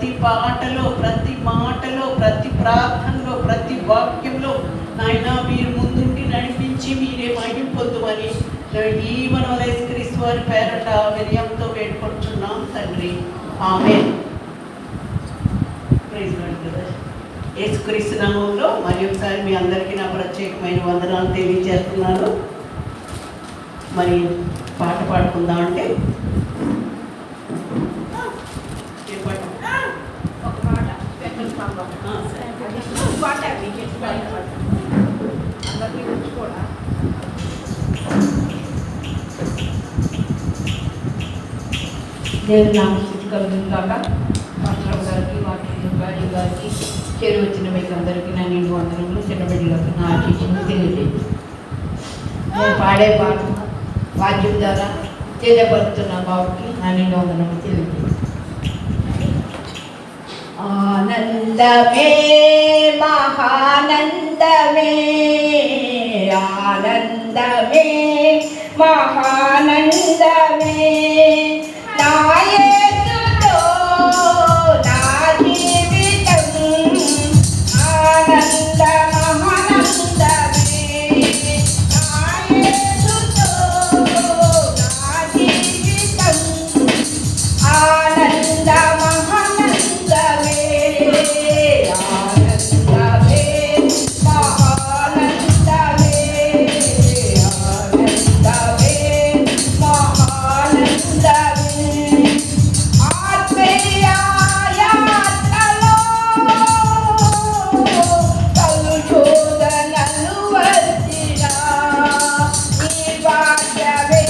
ప్రతి పాటలో, ప్రతి మాటలో, ప్రతి ప్రార్థనలో, ప్రతి వాక్యంలో నాయన మీరు ముందుండి నడిపించి మీరే మహిమ పొందుమని ఈ మనవల యేసుక్రీస్తు వారి పేరట వినయంతో వేడుకుంటున్నాం తండ్రి. ఆమేన్. Praise Lord brother. యేసుక్రీస్తు నామములో మరి ఒకసారి మీ అందరికీ నా ప్రత్యేకమైన వందనాలు తెలియజేస్తున్నాను. మరి పాట పాడుకుందాం అంటే దేవుని నామస్తుతి కలుగును కాక. పాస్టర్ గారికి, వాక్యం గారికి, చేరు వచ్చిన మీకు అందరికీ నా నిండు వందనములు, చిన్నబిడ్డలకు నా ఆశీస్సులు తెలియజేయండి. నేను పాడే పాట వాద్యం ద్వారా తెలియపరుస్తున్న బాబుకి నా నిండు వందనములు తెలియజేయండి. ఆనందమే మహానందమే, ఆనందమే మహానందమే, నా యేసుతో నా జీవితం ఆనంద మహానందమే, నా యేసుతో నా జీవితం ఆనంద మహానందమే, ఆనందమే మహానందమే, ఆనందమే మహానందమే, ఆత్మీయ యాత్రలో కలుషోదనలు వచ్చినా ఈ వాక్యమే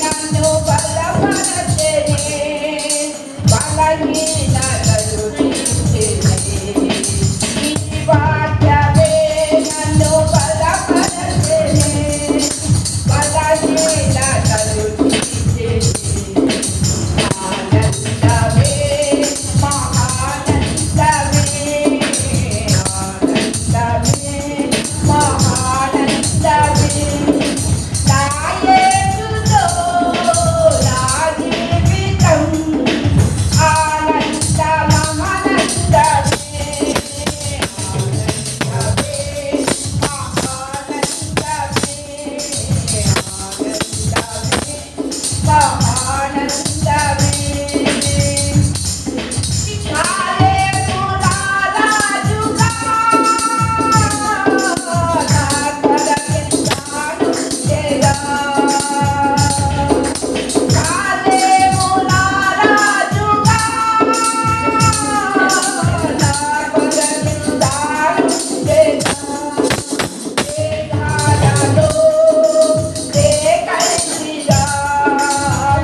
నన్ను బలపరచెనే, బలహీనతలు తీర్చెనే, ఈ వాక్యమే నన్ను బలపరచెనే, బలహీనతలు తీర్చెనే, ఆనందమే మహానందమే, ఆనందమే మహానందమే, నా యేసుతో నా జీవితం ఆనంద మహానందమే, ఆనందమే మహానందమే, కాలేము నా రాజుగా నా కొరకెంతానుండెగా, కాలేము నా రాజుగా నా కొరకెంతానుండెగా, వేదాలలో సేకరించిగా,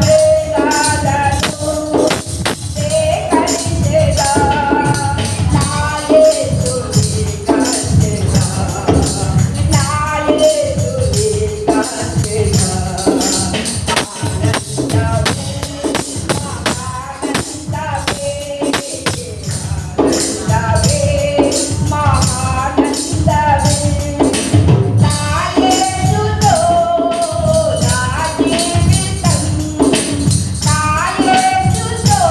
వేదాలలో సేకరించెగా, నా యేసుని కాచెగా, నా యేసుని కాచెగా, ఆనందమే మహానందమే, ఆనందమే మహానందమే, నా యేసుతో నా జీవితం, నా యేసుతో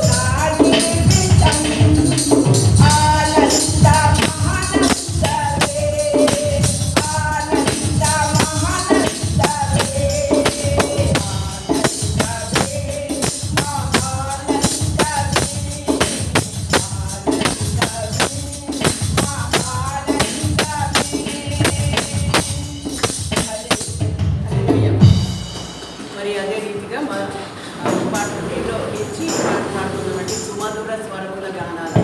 నా జీవితం ఆనంద మహానందమే, ఆనంద మహానందమే, మరి అదే రీతిగా మా పాటలో ఇచ్చి పాట పాడుతున్నామండి. సుమధుర స్వరముల గానాలు.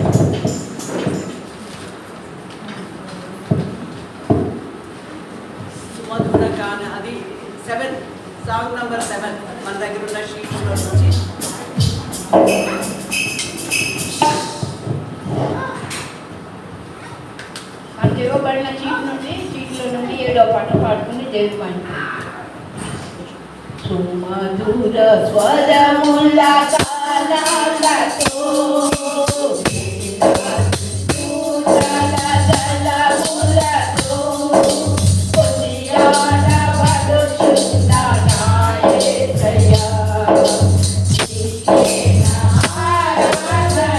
సుమధుర గాన అది 7 సాంగ్ నంబర్ 7 మన దగ్గర ఉన్న షీట్స్లో నుంచి. మనకి ఇవ్వబడిన చీట్లో నుండి 7వ పాట పాడుకుని దేవుని మహిమ. సుమధుర స్వరముల గానాలతో దళములతో కొనియాడబడుచున్న నా యేసయ్యా, నీకే నా ఆరాధన.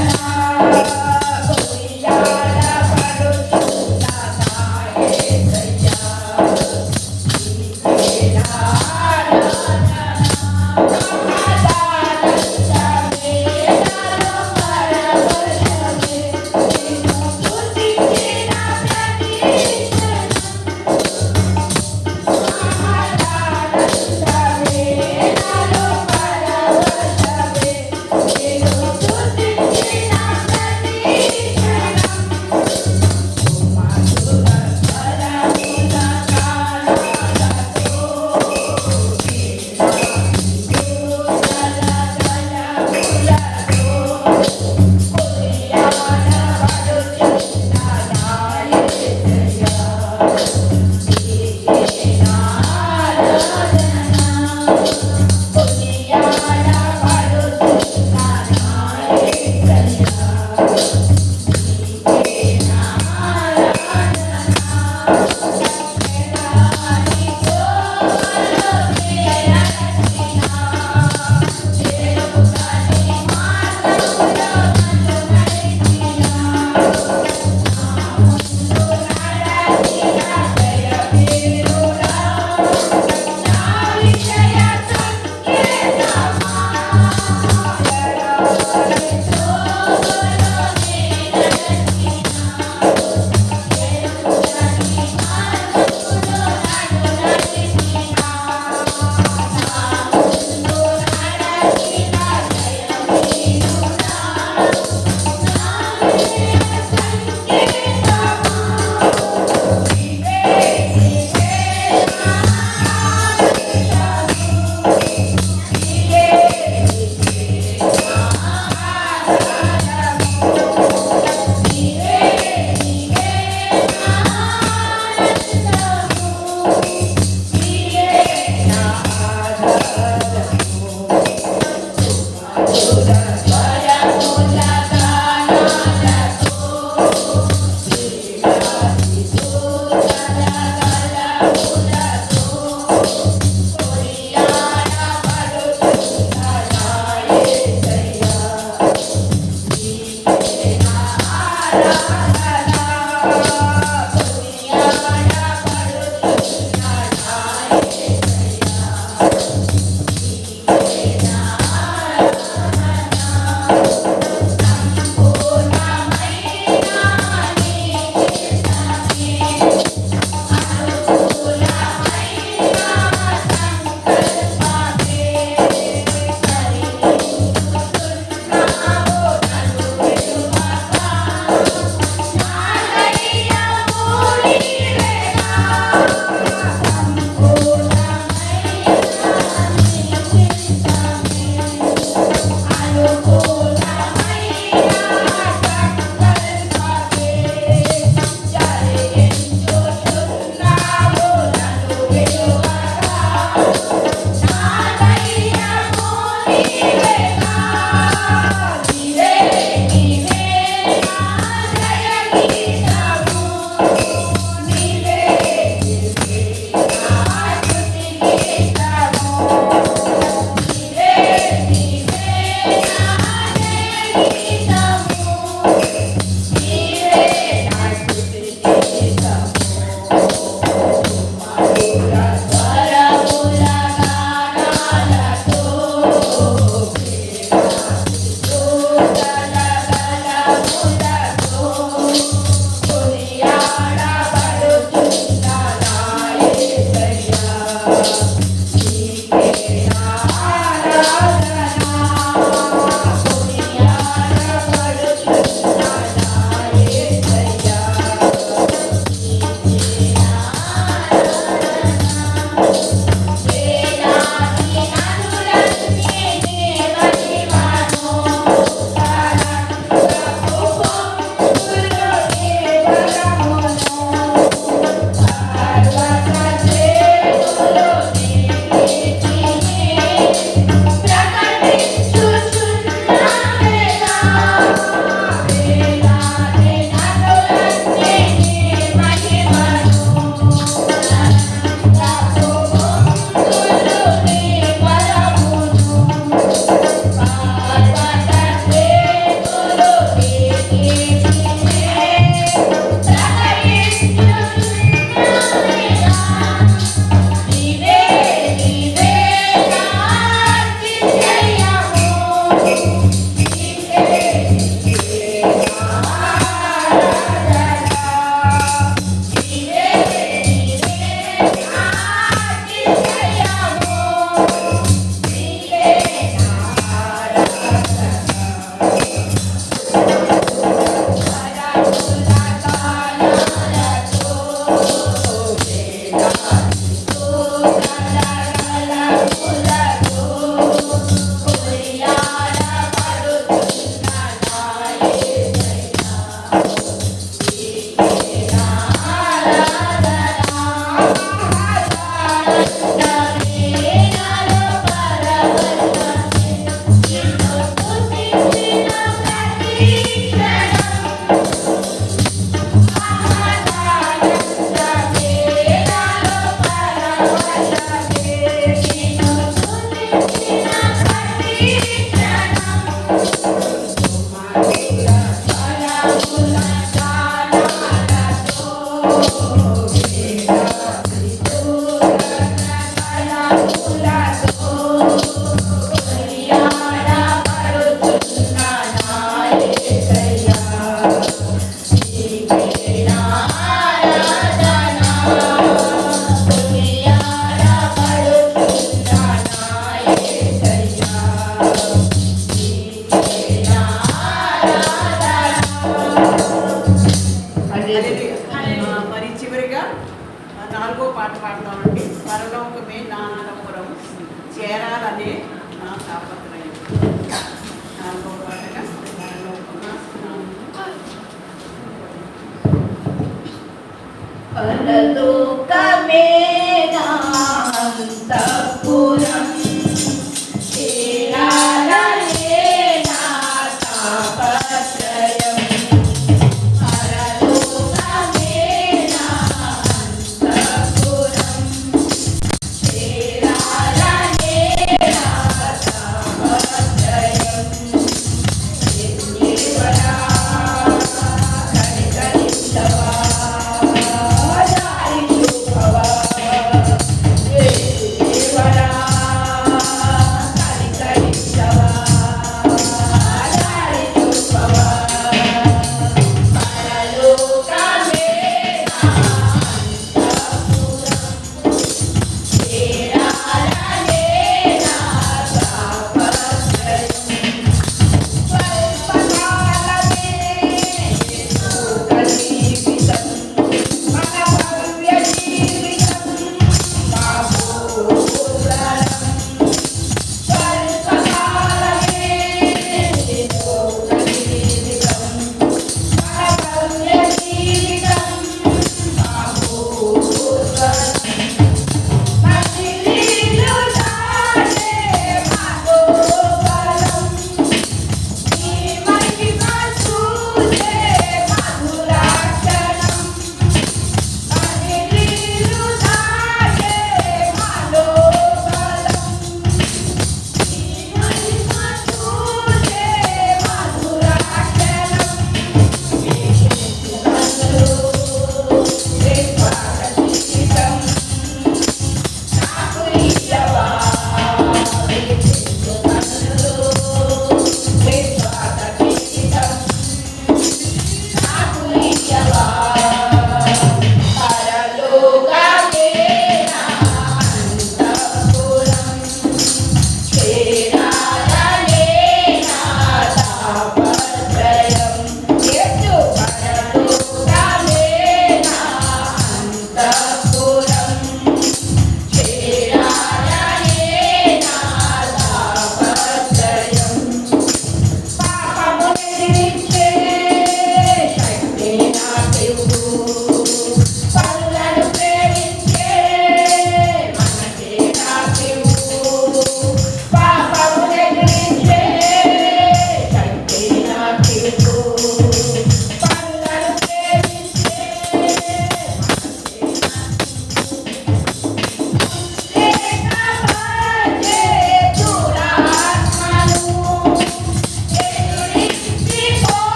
Thank you.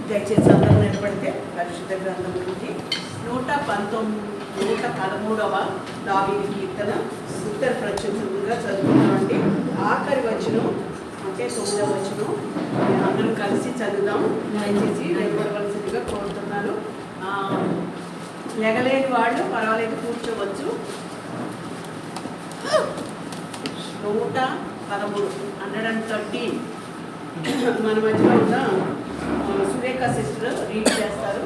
దయచేసి అందరూ నిలబడితే పరిశుద్ధ గ్రంథం నుంచి 113వ దావీదు కీర్తన ఉత్తర ప్రచురంగా చదువుతున్నామండి. ఆఖరి వచనం అంటే 9వ వచనం అందరం కలిసి చదువుదాం. దయచేసి నిలబడవలసిందిగా కోరుతున్నాను. లెగలేని వాళ్ళు పర్వాలేదు, కూర్చోవచ్చు. 113 మన మధ్యలో ఉన్న సురేఖ సిస్టర్ రీడ్ చేస్తారు.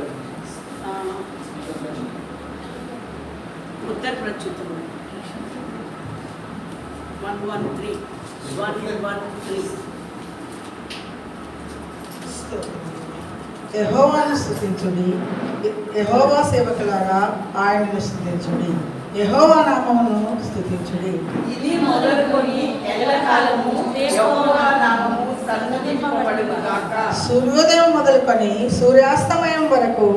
ఉత్తర ప్రచురం 113. యెహోవాను స్తుతించుడి, యెహోవా సేవకులారా ఆయనను స్తుతించుడి, యెహోవా నామమును స్తుతించుడి. ఇది మొదలుకొని ఎల్లకాలము యెహోవా నామము సన్నుతింపబడుగాక. సూర్యోదయం మొదలుకొని సూర్యాస్తమయం వరకు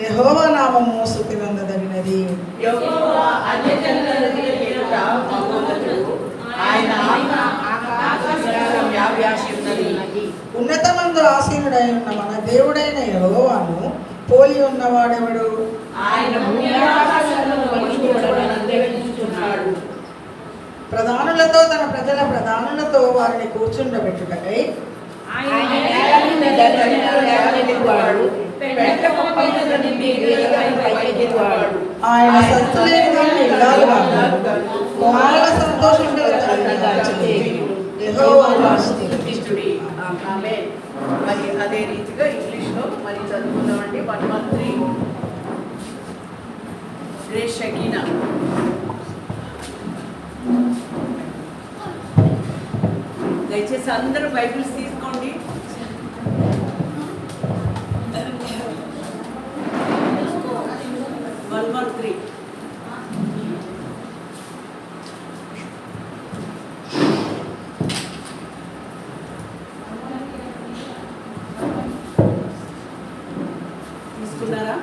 యెహోవా నామము స్తుతినందదగినది. యెహోవా అన్యజనుల ఎదుట మహోన్నతుడు, ఆయన ఆత్మ ఆకాశమండలం వ్యాపించి ఉన్నది. ఉన్నతమందు ఆసీనుడై ఉన్న మన దేవుడైన యెహోవాను పోలి ఉన్నవాడెవడు? ఆయన భూమి ఆకాశాలను పరిశుద్ధుడని ప్రధానులతో తన ప్రజల ప్రధానులతో వారిని కూర్చుండబెట్టుటకై ఆయన సత్తులేని దాన్ని ఇల్లాలుగాను, కుమారుల సంతోషం గల తల్లిగా చేయును. యెహోవాను స్తుతించుడి. ఆమేన్. మరి అదే రీతిగా ఇంగ్లీష్లో మరి చదువుకుందామండి. 113 గ్రేస్ షకీనా. దయచేసి అందరూ బైబిల్స్ తీసుకోండి. తీసుకున్నారా?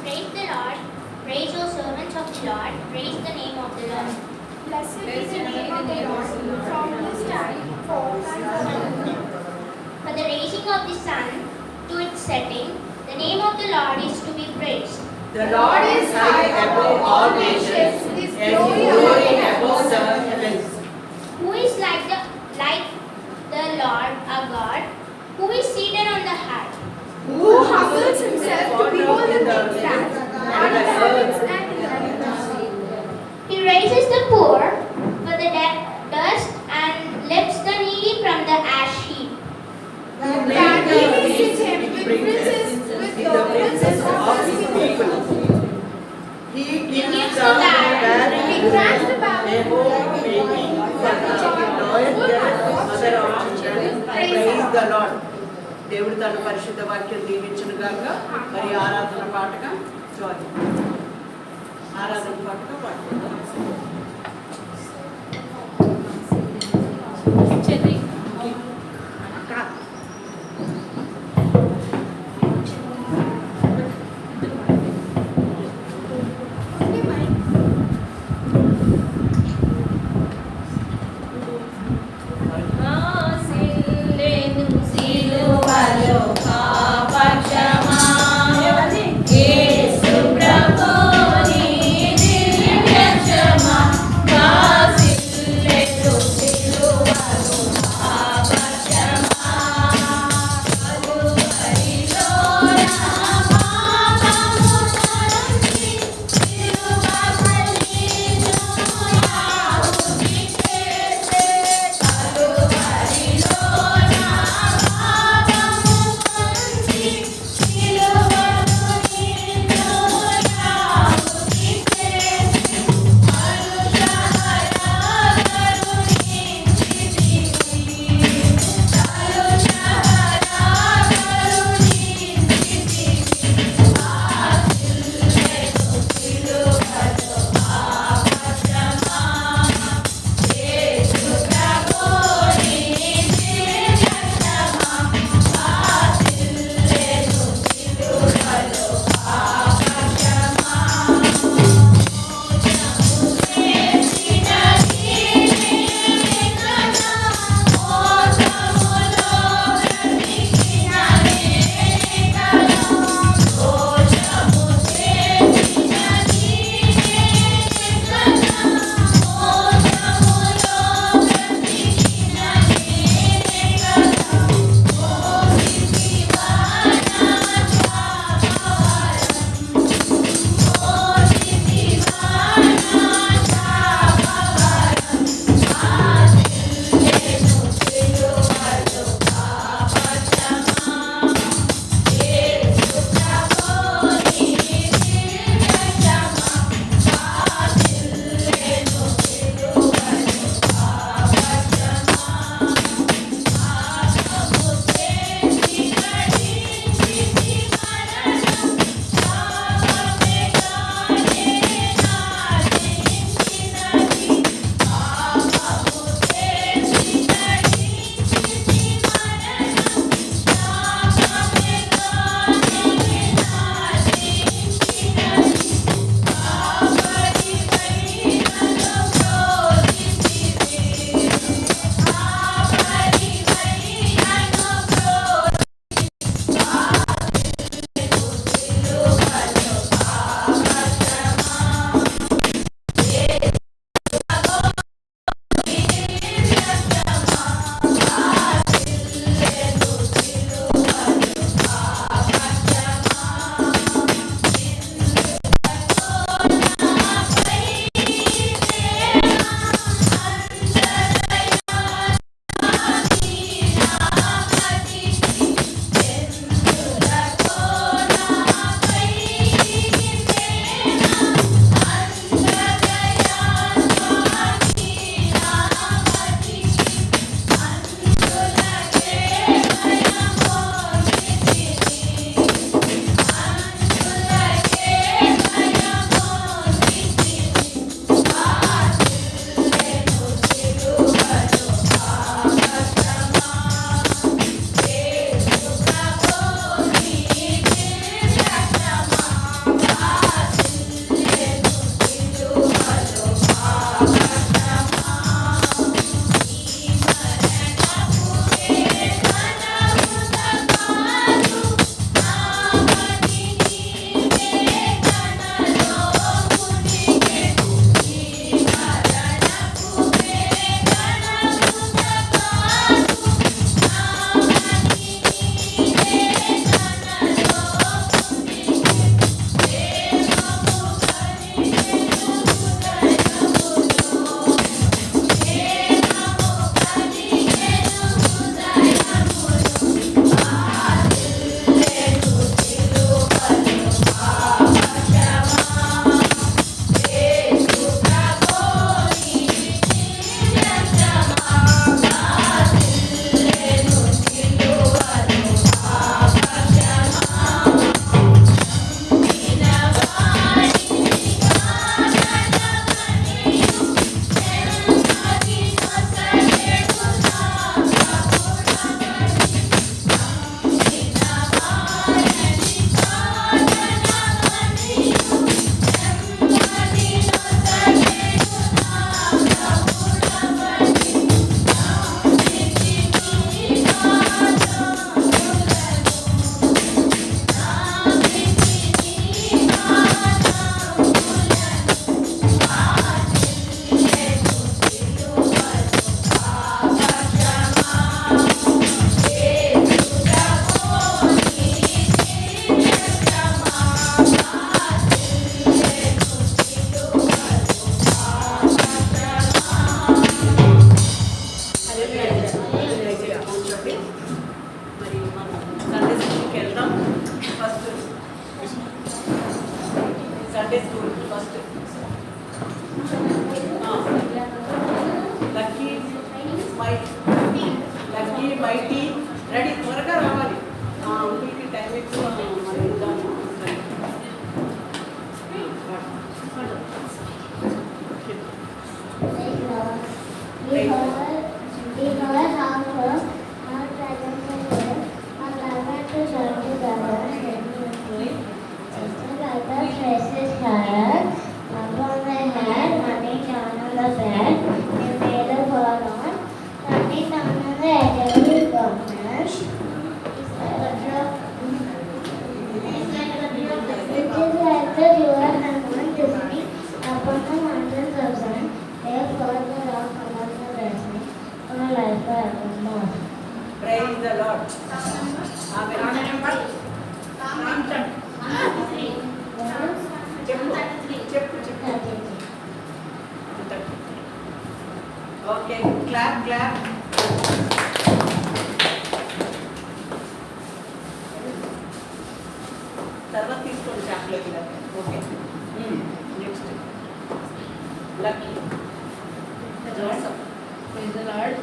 Praise the Lord. Praise your servants of the Lord. Praise the name of the Lord. Blessed be the name of the Lord from this time forth and forever. For the raising of the sun to its setting, the name of the Lord is to be praised. The Lord is high above all nations, His and His glory above the heavens. Who is like the Lord our God, who is seated on the high, Who humbles himself to behold the things that are in the heavens and in the heavens. He raises the poor for the dust and lifts the needy from the ash heap. That he may sit him with princes, with the princes of his people. He gives gives the the barren, barren He grants the barren a home making for the loyal mother of children. Praise the Lord. దేవుడు తన పరిశుద్ధ వాక్యం దీవించును గాక. మరి ఆరాధన పాటగా ఆరాధన పాటగా పాడుకుందాం. యేసు ప్రభుని దివ్య Sunday school first lucky mighty ready త్వరగా రావాలి అంకుల్కి టైం ఎక్కువ మరి వెళ్దాము Praise the Lord. Amen. చెప్పు ఓకే క్లాప్ తర్వాత తీసుకోండి chocolate okay next lucky Joseph Praise the Lord.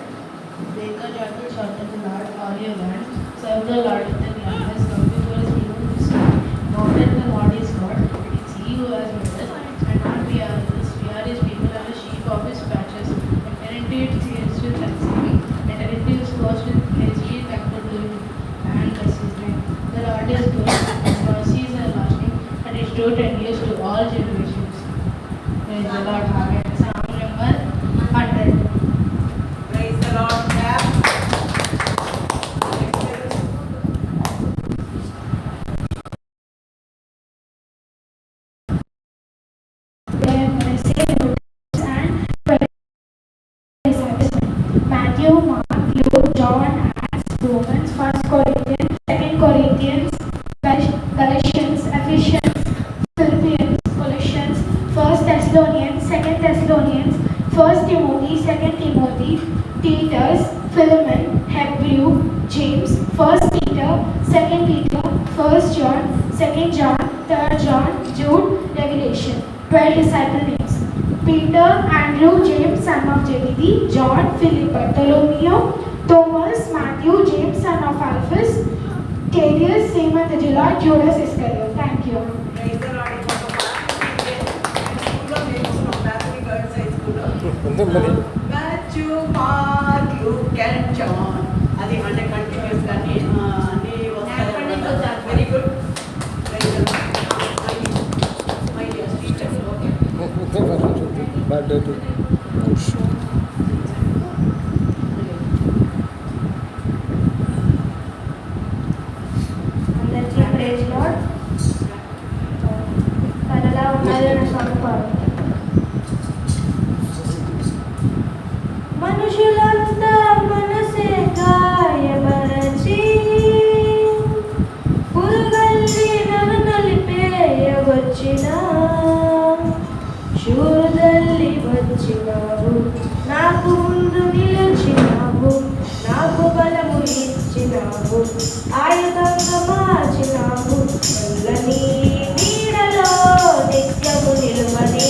Make a joyful shout to the Lord, all your lands. Serve the Lord in the gladness. Come before His throne with song. Know that the Lord is God. It's He who has made us, and not we are others. We are His people and the sheep of His pastures. Enter into His gates with thanksgiving. Enter into His courts with praise. Ye thankful to Him and bless His name. The Lord is good. His mercy is everlasting, and His truth endures to all generations. Praise the Lord. Amen. Psalm number 100. Praise the Lord. Clap. Matthew, Mark, Luke, John, Acts, Romans, 1 Corinthians, 2 Corinthians, Galatians, Ephesians, Philippians, Colossians, 1 Thessalonians, 2 Thessalonians, 1 Timothy, 2 Timothy, Titus, Philemon, Hebrew, James, 1 Peter, 2 Peter, 1 John, 2 John, 3 John, Jude, Revelation. 12 disciple names: Peter, Andrew, James, son of Zebedee, John, Philip, Bartholomew, Thomas, Matthew, James, son of Alphaeus, Thaddeus, Simon the Zealot, Judas Iscariot. Thank you. Praise the Lord. స్కూల్లో నేర్చుకున్నాం మ్యాథ్ని girls high స్కూల్లో Matthew Mark Luke and John అది అంటే continues కానీ అన్నీ వస్తాయి very good my teacher okay అందరికీ ప్రైజ్ లార్డ్. కలలా ఉన్నది నా సంపాదన. మనుషులంతా మనసే గాయపరచి పురుగల్లి నన్ను నలిపేయవచ్చిన శూరుదల్లి వచ్చినావు, నాకు ముందు నిలిచినావు, నాకు బలము ఇచ్చినావు, ఆయుధంగా మార్చినావు, నల్లని నీడలో నిత్యము నిలువని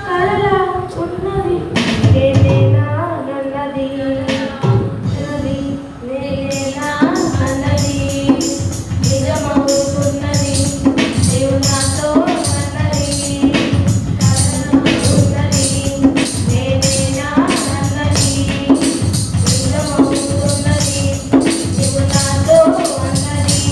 కలలా ఉన్నది నేనేనా నన్నది, నది నేనేనా అన్నది నిజమవుతున్నది, నీవు నాతో అన్నది ఉన్నది నేనేనా అన్నది నిజమవుతున్నది, నీవు నాతో అన్నది.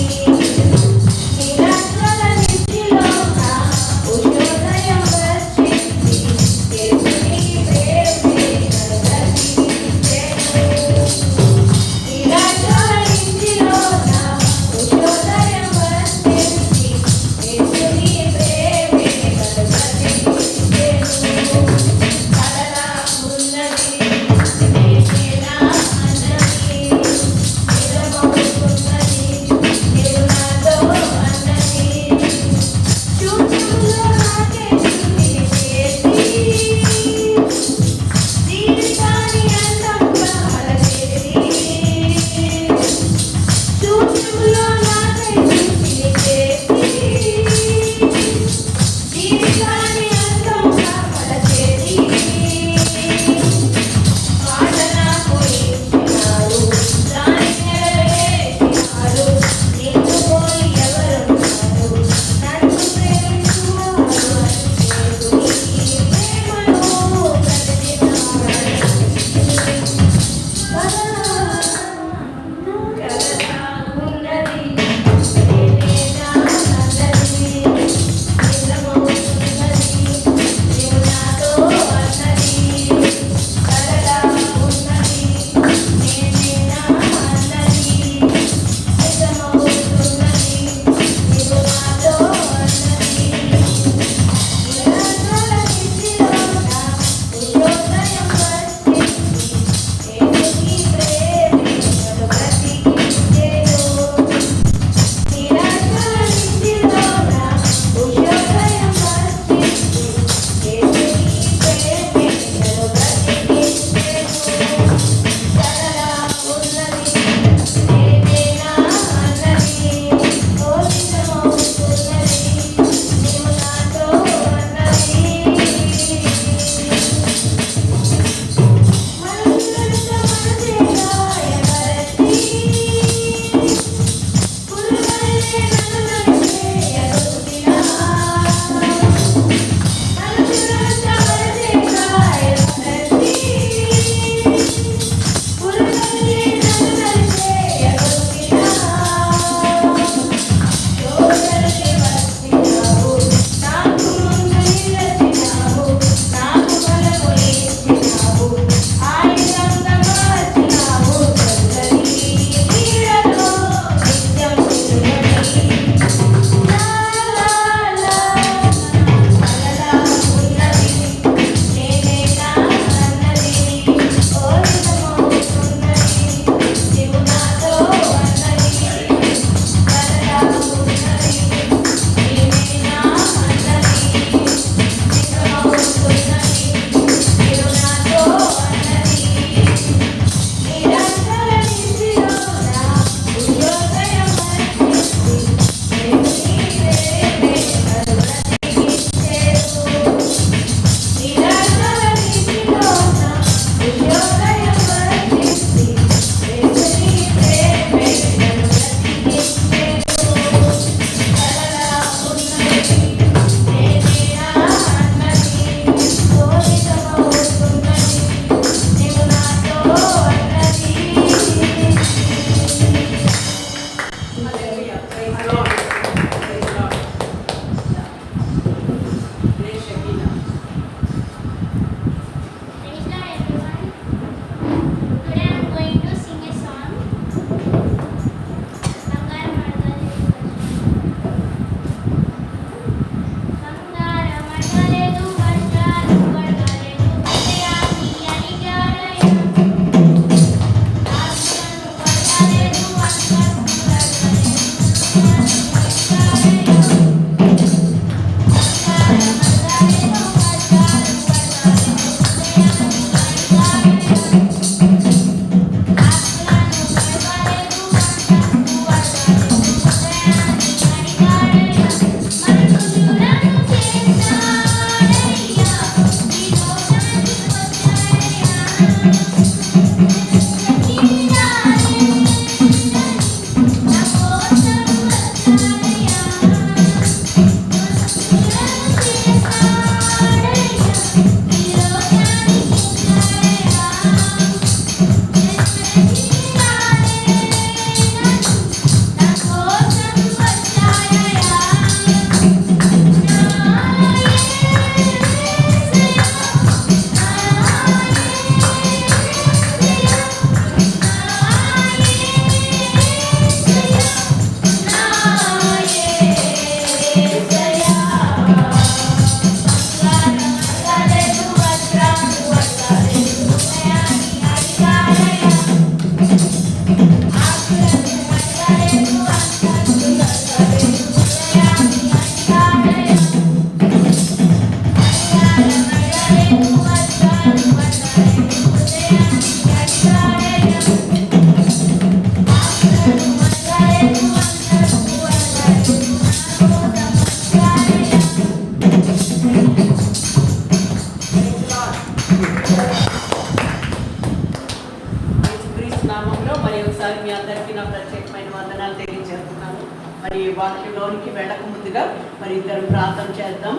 ఈ వాక్యంలోనికి వెళ్ళక ముందుగా మరి ఇద్దరు ప్రార్థన చేద్దాం.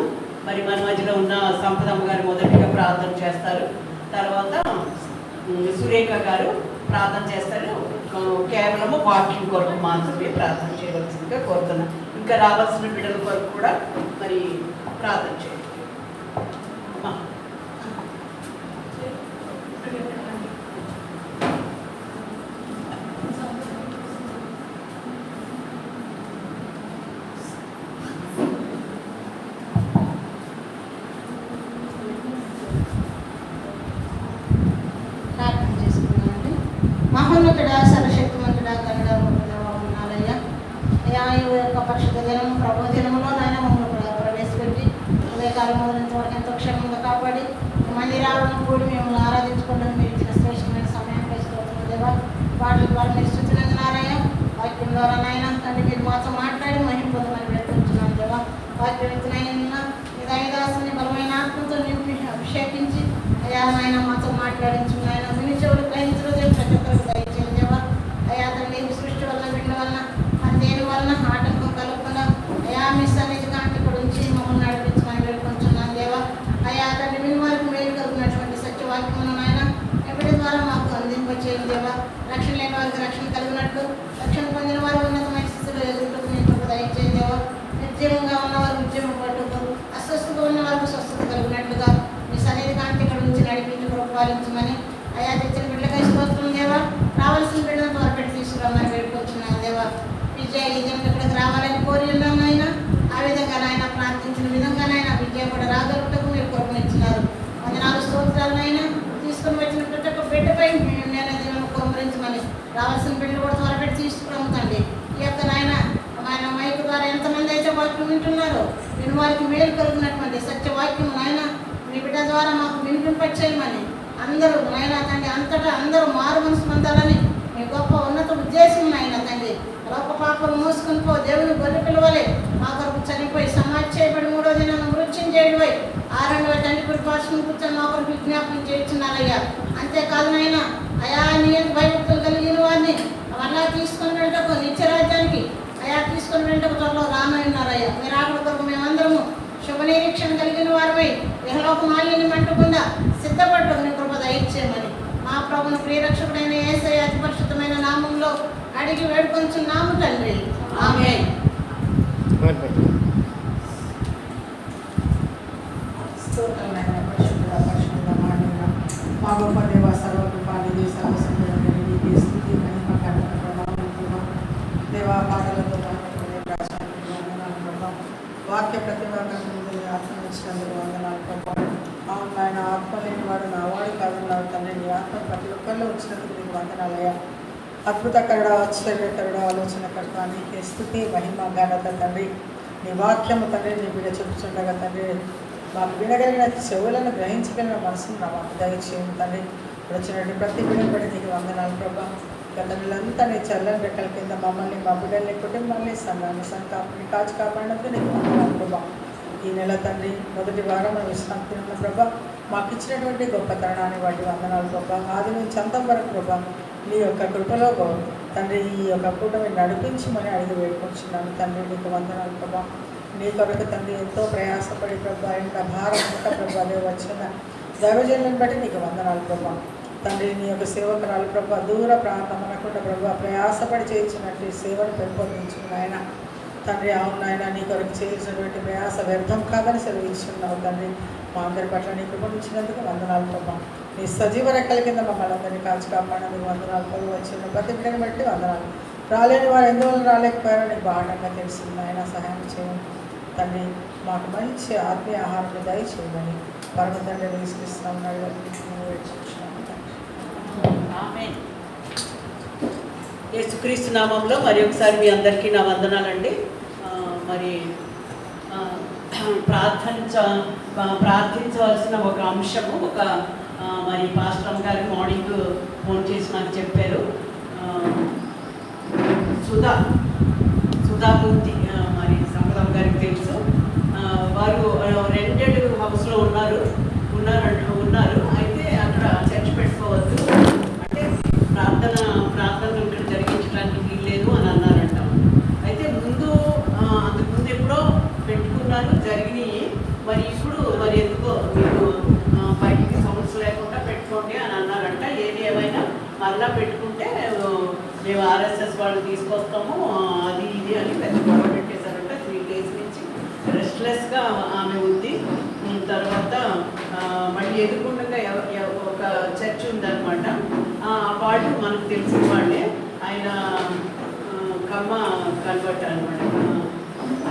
మరి మన మధ్యలో ఉన్న సంపదమ్మ గారు మొదటిగా ప్రార్థన చేస్తారు. తర్వాత సురేఖ గారు ప్రార్థన చేస్తారు. కేవలము వాక్యం కొరకు మాత్రమే ప్రార్థన చేయవలసిందిగా కోరుతున్నాను. ఇంకా రావాల్సిన బిడ్డల కొరకు కూడా మరి ప్రార్థన చేయండి. మహోన్నతుడా, సర్వశక్తిమంతుడా, కరుణ ఉన్నారయ్యా. అయ్యా, ఈ యొక్క పరిశుద్ధ దినం ప్రభు దినంలో నాయన మమ్మల్ని ప్రవేశపెట్టి ఉదయకాలం మొదలంతవరకు ఎంతో క్షేమంగా కాపాడి మందిరాలను కూడి మిమ్మల్ని ఆరాధించుకుంటాం. మీరు ఇచ్చిన శ్రేష్టమైన సమయం వేసుకోవచ్చు దేవా. వాటి ద్వారా మీరు సూచనందున్నారయ్యా. వాక్యం ద్వారా నాయన తండ్రి మీరు మాతో మాట్లాడి మహిమ పొందమని పెట్టుకుంటున్నాను దేవా. వాక్యం ఎత్తునైనా ఇది ఐదాసుని బలమైన ఆత్మతో నింపి అభిషేకించి అయ్యా నాయన మాతో మాట్లాడించు నాయన. విని చెవులు గ్రహించడం ప్రతి ఒక్కరికి దయచేయండి దేవా. అయ్యా తండ్రి సృష్టి వల్ల వీళ్ళ వలన మన దేని వలన ఆటంకం కలగకుండా అయ్యా మీ సన్నిధి కాంతి ఇక్కడ ఉంచి మమ్మల్ని నడిపించమని వేడుకుంటున్నాను దేవా. అయ్యా తండ్రి విని వారికి మేలు కలిగినటువంటి సత్యవాక్యమును నాయన ఎప్పటి ద్వారా మాకు అందింపచేయండి దేవా. రక్షణ లేని వారికి రక్షణ కలిగినట్లు, రక్షణ పొందిన వారు ఉన్నతమైన స్థితిలో ఎదుగుటకు మీకు దయచేయండి దేవా. నిర్జీవంగా ఉన్నవారు ఉద్యమం పట్టుకు, అస్వస్థగా ఉన్న వారికి స్వస్థత కలిగినట్లుగా మీ సన్నిధి కాంతి ఇక్కడ నుంచి నడిపించి కృపాలించమని అయ్యా తెచ్చిన బిడ్డగా స్తోత్రం దేవా. రావాల్సిన బిడ్డను త్వరపెట్టి తీసుకురామని వేడుకొచ్చున్నాను దేవా. విజయ ఈ దినం ఇక్కడికి రావాలని కోరి ఉన్నాం నాయన. ఆ విధంగా నాయన ప్రార్థించిన విధంగా నాయన విజయ కూడా రాగలుగుటకు మీరు కృపనిచ్చినారు. 14 స్తోత్రాలనైనా తీసుకుని వచ్చిన ప్రతి ఒక్క బిడ్డపై నేను దినం కుమరించమని రావాల్సిన బిడ్డలు కూడా త్వరపెట్టి తీసుకురమ్ముతండి. ఈ యొక్క నాయన ఆయన మైక్ ద్వారా ఎంతమంది అయితే వాక్యం వింటున్నారో విని వారికి మేలు కలిగినటువంటి సత్యవాక్యం నాయన మీ బిడ్డ ద్వారా మాకు వినిపింపచేయమని అందరూ నాయన తండ్రి అంతటా అందరూ మారు మనసు పొందాలని మీ గొప్ప ఉన్నత ఉద్దేశం నాయన తండ్రి. లోక పాపలు మోసుకుని పో దేవుని గొర్రె పిలవలే మా కొరకు చనిపోయి సమాధి చేయబడి 3వ దినాన మృత్యుం చేయడమై 6వ తండ్రి పరిపాలన కూర్చొని మా కొరకు విజ్ఞాపనం చేయించున్నారయ్యా. అంతేకాదు నాయన అయా నీ భయభక్తులు కలిగిన వారిని అలా తీసుకొని వెళ్ళటకు నిత్యరాజ్యానికి అయా తీసుకొని వెళ్ళటకు త్వరలో రానున్నారయ్యా. మీరు ఆకలి కొరకు మేమందరము శుభ నిరీక్షణ కలిగిన వారిపై ఇహలోక మాలిన్యం అంటకుండా సిద్ధపడ్డం నీ కృప దయచేయమని మా ప్రభుని ప్రియరక్షకుడైన యేసయ్య అతి పరిశుద్ధమైన నామంలో అడిగి వేడుకొంచున్నాము తండ్రి. ఆమేన్. స్తోత్రమైన పరిశుద్ధుడా, పరిశుద్ధుడా, మానవుడా, మా గొప్ప దేవ, సర్వకృపానిధి, సర్వసంపన్నుడా, నీకే స్తుతి, మహిమ, ఘనత, ప్రభావం, దేవా. పాటలతో వందనాలు ప్రభా. వాక్య ప్రతిభాకరణ ఆత్మ ఇచ్చినందుకు వందనాలు ప్రభా. అవును నాయన, ఆత్మ లేనివాడు నా వాడు కాదన్నాడు తండ్రి. నీ ఆత్మ ప్రతి ఒక్కరిలో వచ్చినందుకు నీకు వందనాలయ్యా. అద్భుతకరుడా, ఆశ్చర్యకరుడా, ఆలోచనకర్త, నీకే స్తుతి, మహిమ, ఘనత తండ్రి. నీ వాక్యము తండ్రి నీ బిడ్డ చెప్పుచుండగా తండ్రి మాకు వినగలిగిన చెవులను గ్రహించగలిగిన మనసును మాకు దయచేయండి తండ్రి. వచ్చినట్టు ప్రతి బిడ్డను బట్టి నీకు వందనాలు ప్రభా. గత నెలంతా నీ చల్లని రెక్కల కింద మమ్మల్ని, మా బిడ్డల్ని, కుటుంబాన్ని, సంఘాన్ని, సంతాన్ని కాచి కాపాడినందుకు నీకు వందనాలు ప్రభా. ఈ నెల తండ్రి మొదటి వారం విశ్రాంతి ఉన్న ప్రభా మాకు ఇచ్చినటువంటి గొప్ప తరుణాన్ని వాటి వందనాలు ప్రభా. ఆది నుంచి అంతం వరకు ప్రభా నీ యొక్క కృపలో తండ్రి ఈ యొక్క కూటమి నడిపించమని అడిగి వేడుకొచ్చున్నాను తండ్రి. నీకు వందనాలు ప్రభా. నీ కొరకు తండ్రి ఎంతో ప్రయాసపడి ప్రభా ఎంత భారం ప్రభా వచ్చిన దైవజనులను బట్టి నీకు వందనాలు ప్రభా. తండ్రి నీ యొక్క సేవకురాలు ప్రభా దూర ప్రాంతం అనకుండా ప్రభా ప్రయాసపడి చేయించినట్టు సేవను పెంపొందించుకుని ఆయన తండ్రి. అవును నాయన, నీ కొరకు చేయించినటువంటి ప్రయాస వ్యర్థం కాదని సెలవిస్తున్నావు తండ్రి. మా అందరి పట్ల నీ కృపణించినందుకు వందనాలు ప్రభా. నీ సజీవ రెక్కల కింద మమ్మల్ని అందరినీ కాచి కాపాడినందుకు వందనాలు ప్రభు. వచ్చిన ప్రతి బిడ్డని బట్టి వందనాలు. రాలేని వారు ఎందువల్ల రాలేకపోయారో నీకు బాగా తెలిసింది ఆయన. సహాయం చేయండి తండ్రి. మాకు మంచి ఆత్మీయ ఆహారాన్ని దయచేయమని పరమ తండ్రి తీసుకొస్తున్నాం. యేసుక్రీస్తు నామంలో మరి ఒకసారి మీ అందరికీ నా వందనాలండి. మరి ప్రార్థించవలసిన ఒక అంశము మరి పాస్టర్ గారు మార్నింగ్ ఫోన్ చేసి నాకు చెప్పారు. సుధామూర్తి మరి సంపదం గారికి తెలుసు. వారు రెంటెడ్ హౌస్లో ఉన్నారు. అయితే అక్కడ చర్చ్ పెట్టుకోవద్దు అంటే ప్రార్థన ఇక్కడ జరిగించడానికి వీల్లేదు అని అన్నారంట. అయితే ముందు RSS వాళ్ళు తీసుకొస్తాము అది ఇది అని పెద్ద గొడవ పెట్టేశారంట. 3 days నుంచి రెస్ట్లెస్గా ఆమె ఉంది. తర్వాత మళ్ళీ ఎదుర్కొండగా ఒక చర్చ్ ఉందన్నమాట. వాళ్ళు మనకు తెలిసిన వాళ్ళే, ఆయన కమ్మ కన్వర్ట్ అనమాట.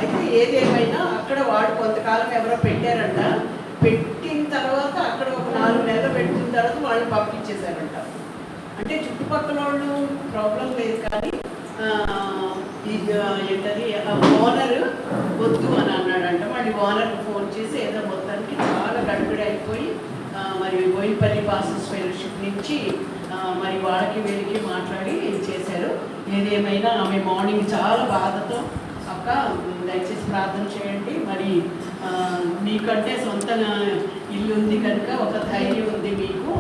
అయితే ఏదేమైనా అక్కడ వాడు కొంతకాలం ఎవరో పెట్టారంట. పెట్టిన తర్వాత అక్కడ ఒక 4 నెలలు పెట్టిన తర్వాత వాళ్ళు పంపించేశారంట. అంటే చుట్టుపక్కల వాళ్ళు ప్రాబ్లం లేదు, కానీ ఏంటది ఓనర్ వద్దు అని అన్నాడంట. మళ్ళీ ఓనర్కి ఫోన్ చేసి ఏదో మొత్తానికి చాలా గడిబిడి అయిపోయి మరి బోయినపల్లి పాస్టర్స్ ఫెలోషిప్ నుంచి మరి వాళ్ళకి వీళ్ళకి మాట్లాడి చేశారు. ఏదేమైనా ఆమె మార్నింగ్ చాలా బాధతో, అక్క దయచేసి ప్రార్థన చేయండి, మరి మీకంటే సొంత ఇల్లు ఉంది కనుక ఒక ధైర్యం ఉంది మీకు,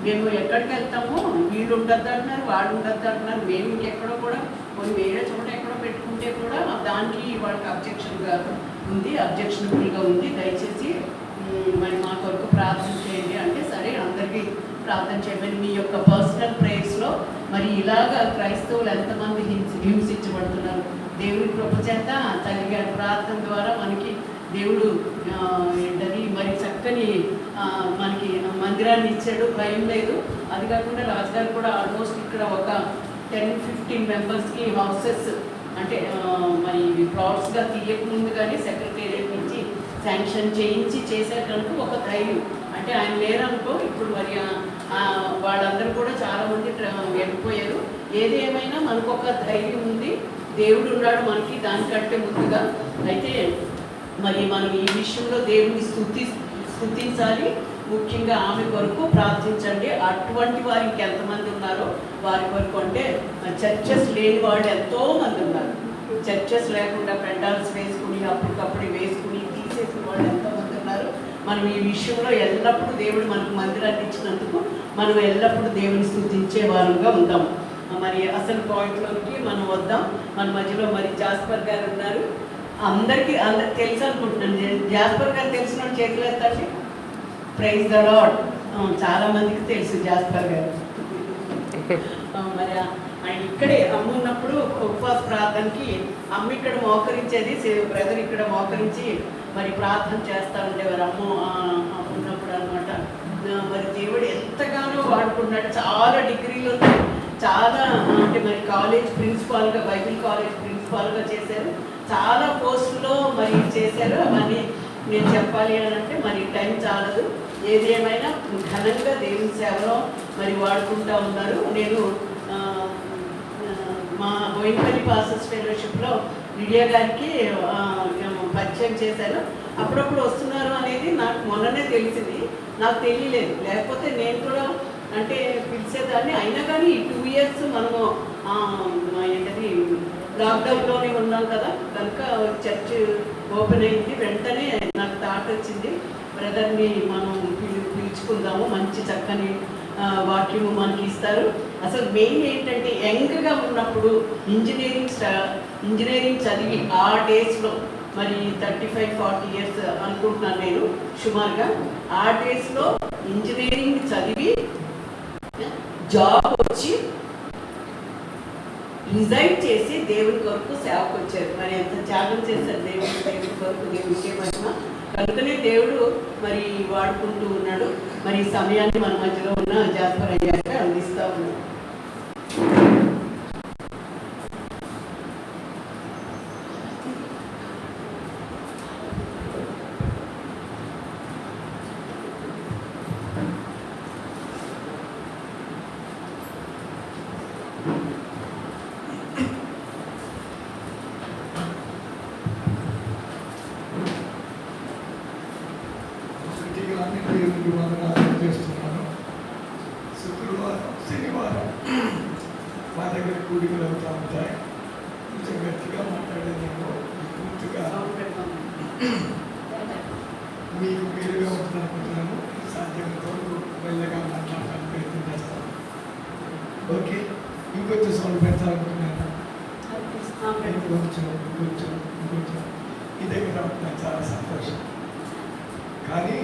మేము ఎక్కడికి వెళ్తాము, వీళ్ళు ఉండద్దు అంటున్నారు, వాళ్ళు ఉండద్దు అంటున్నారు, మేము ఇంకెక్కడో కూడా కొన్ని వేరే చోట ఎక్కడో పెట్టుకుంటే కూడా దానికి వాళ్ళకి అబ్జెక్షనబుల్గా ఉంది, దయచేసి మరి మా కొరకు ప్రార్థన చేయండి అంటే, సరే అందరికీ ప్రార్థన చేయమని మీ యొక్క పర్సనల్ ప్రేయర్స్లో మరి ఇలాగా క్రైస్తవులు ఎంతమంది హింసించబడుతున్నారు, దేవుడి కృప చేత తల్లి గారి ప్రార్థన ద్వారా మనకి దేవుడు ఏంటది మరి చక్కని మనకి మందిరాన్ని ఇచ్చాడు, భయం లేదు. అది కాకుండా రాజుగారు కూడా ఆల్మోస్ట్ ఇక్కడ ఒక 10-15 మెంబర్స్కి హౌసెస్ అంటే మరి ప్లాట్స్గా తీయకముందు కానీ సెక్రటేరియట్ నుంచి శాంక్షన్ చేయించి చేశారు కనుక ఒక ధైర్యం. అంటే ఆయన లేరనుకో ఇప్పుడు మరి వాళ్ళందరూ కూడా చాలామంది వెళ్ళిపోయారు. ఏదేమైనా మనకు ఒక ధైర్యం ఉంది, దేవుడు ఉన్నాడు మనకి దానికంటే ముందుగా. అయితే మరి మనం ఈ విషయంలో దేవుని స్తుతించాలి, ముఖ్యంగా ఆమె కొరకు ప్రార్థించండి. అటువంటి వారు ఇంకెంతమంది ఉన్నారో వారి కొరకు, అంటే చర్చెస్ లేని వాళ్ళు ఎంతోమంది ఉన్నారు. చర్చెస్ లేకుండా పెండాల్స్ వేసుకుని అప్పటికప్పుడు వేసుకుని తీసేసిన వాళ్ళు ఎంతోమంది ఉన్నారు. మనం ఈ విషయంలో ఎల్లప్పుడూ దేవుడు మనకు మందిరాన్ని ఇచ్చినందుకు మనం ఎల్లప్పుడూ దేవుని స్తుతించే వారంగా ఉందాం. మరి అసలు పాయింట్లోకి మనం వద్దాం. మన మధ్యలో మరి జాస్పర్ గారు ఉన్నారు. అందరికీ తెలుసు అనుకుంటున్నాను. జాస్పర్ గారు తెలిసిన వాళ్ళు చేతులు ఎత్తండి. Praise the Lord. చాలా మందికి తెలుసు జాస్పర్ గారు. మరి ఆయన ఇక్కడే అమ్మ ఉన్నప్పుడు ఉపవాస ప్రార్థనకి అమ్మ ఇక్కడ మోకరించేది, బ్రదర్ ఇక్కడ మోకరించి మరి ప్రార్థన చేస్తూ ఉండేవారు అమ్మ ఉన్నప్పుడు అనమాట. మరి దేవుడు ఎంతగానో వాడుకున్నాడు. చాలా డిగ్రీలు ఉన్నాయి, చాలా అంటే మరి కాలేజ్ ప్రిన్సిపాల్గా, బైబిల్ కాలేజ్ ప్రిన్సిపాల్గా చేశారు, చాలా పోస్టులో మరి చేశారు. అవన్నీ నేను చెప్పాలి అని అంటే మరి టైం చాలదు. ఏదేమైనా ఘనంగా దేవుని సేవలో మరి వాడుకుంటూ ఉన్నారు. నేను మా బోయినపల్లి పాస్టర్స్ ఫెలోషిప్లో లిడియా గారికి పరిచయం చేశాను. అప్పుడప్పుడు వస్తున్నారు అనేది నాకు మొన్ననే తెలిసింది, నాకు తెలియలేదు. లేకపోతే నేను కూడా అంటే పిలిచేదాన్ని. అయినా కానీ ఈ 2 years మనము ఏంటది లాక్డౌన్లోనే ఉన్నాం కదా, కనుక చర్చ్ ఓపెన్ అయింది. వెంటనే నాకు థాట్ వచ్చింది, బ్రదర్ని మనం పిలుచుకుందాము, మంచి చక్కని వాక్యము మనకి ఇస్తారు. అసలు మెయిన్ ఏంటంటే యంగ్గా ఉన్నప్పుడు ఇంజనీరింగ్ చదివి ఆ డేస్లో మరి 35-40 years అనుకుంటున్నాను నేను సుమారుగా. ఆ డేస్లో ఇంజనీరింగ్ చదివి జాబ్ వచ్చి రిజైన్ చేసి దేవుని కొరకు సేవకు వచ్చారు. మరి ఎంత త్యాగం చేశారు దేవుని కొరకు, దేవుడికే మహిమ. కనుకనే దేవుడు మరి వాడుకుంటూ ఉన్నాడు. మరి ఈ సమయాన్ని మన మధ్యలో ఉన్న జాస్పర్ అయ్యాక అందిస్తూ ఉన్నాడు. దేవునికి వందనాలు చేస్తున్నాను. శుక్రవారం, శనివారం మా దగ్గర కూడికలు అవుతూ ఉంటాయి. కొంచెం గట్టిగా మాట్లాడేదేమో పూర్తిగా మీకు మేలుగా ఉంటుంది అనుకుంటున్నాను. సాధ్యమైనంత వరకు మెల్లగా మాట్లాడడానికి ప్రయత్నం చేస్తాను. ఓకే, ఇంకొంచెం సౌండ్ పెంచాలనుకుంటున్నాను. ఇంకొంచెం ఈ దగ్గర నాకు చాలా సంతోషం. కానీ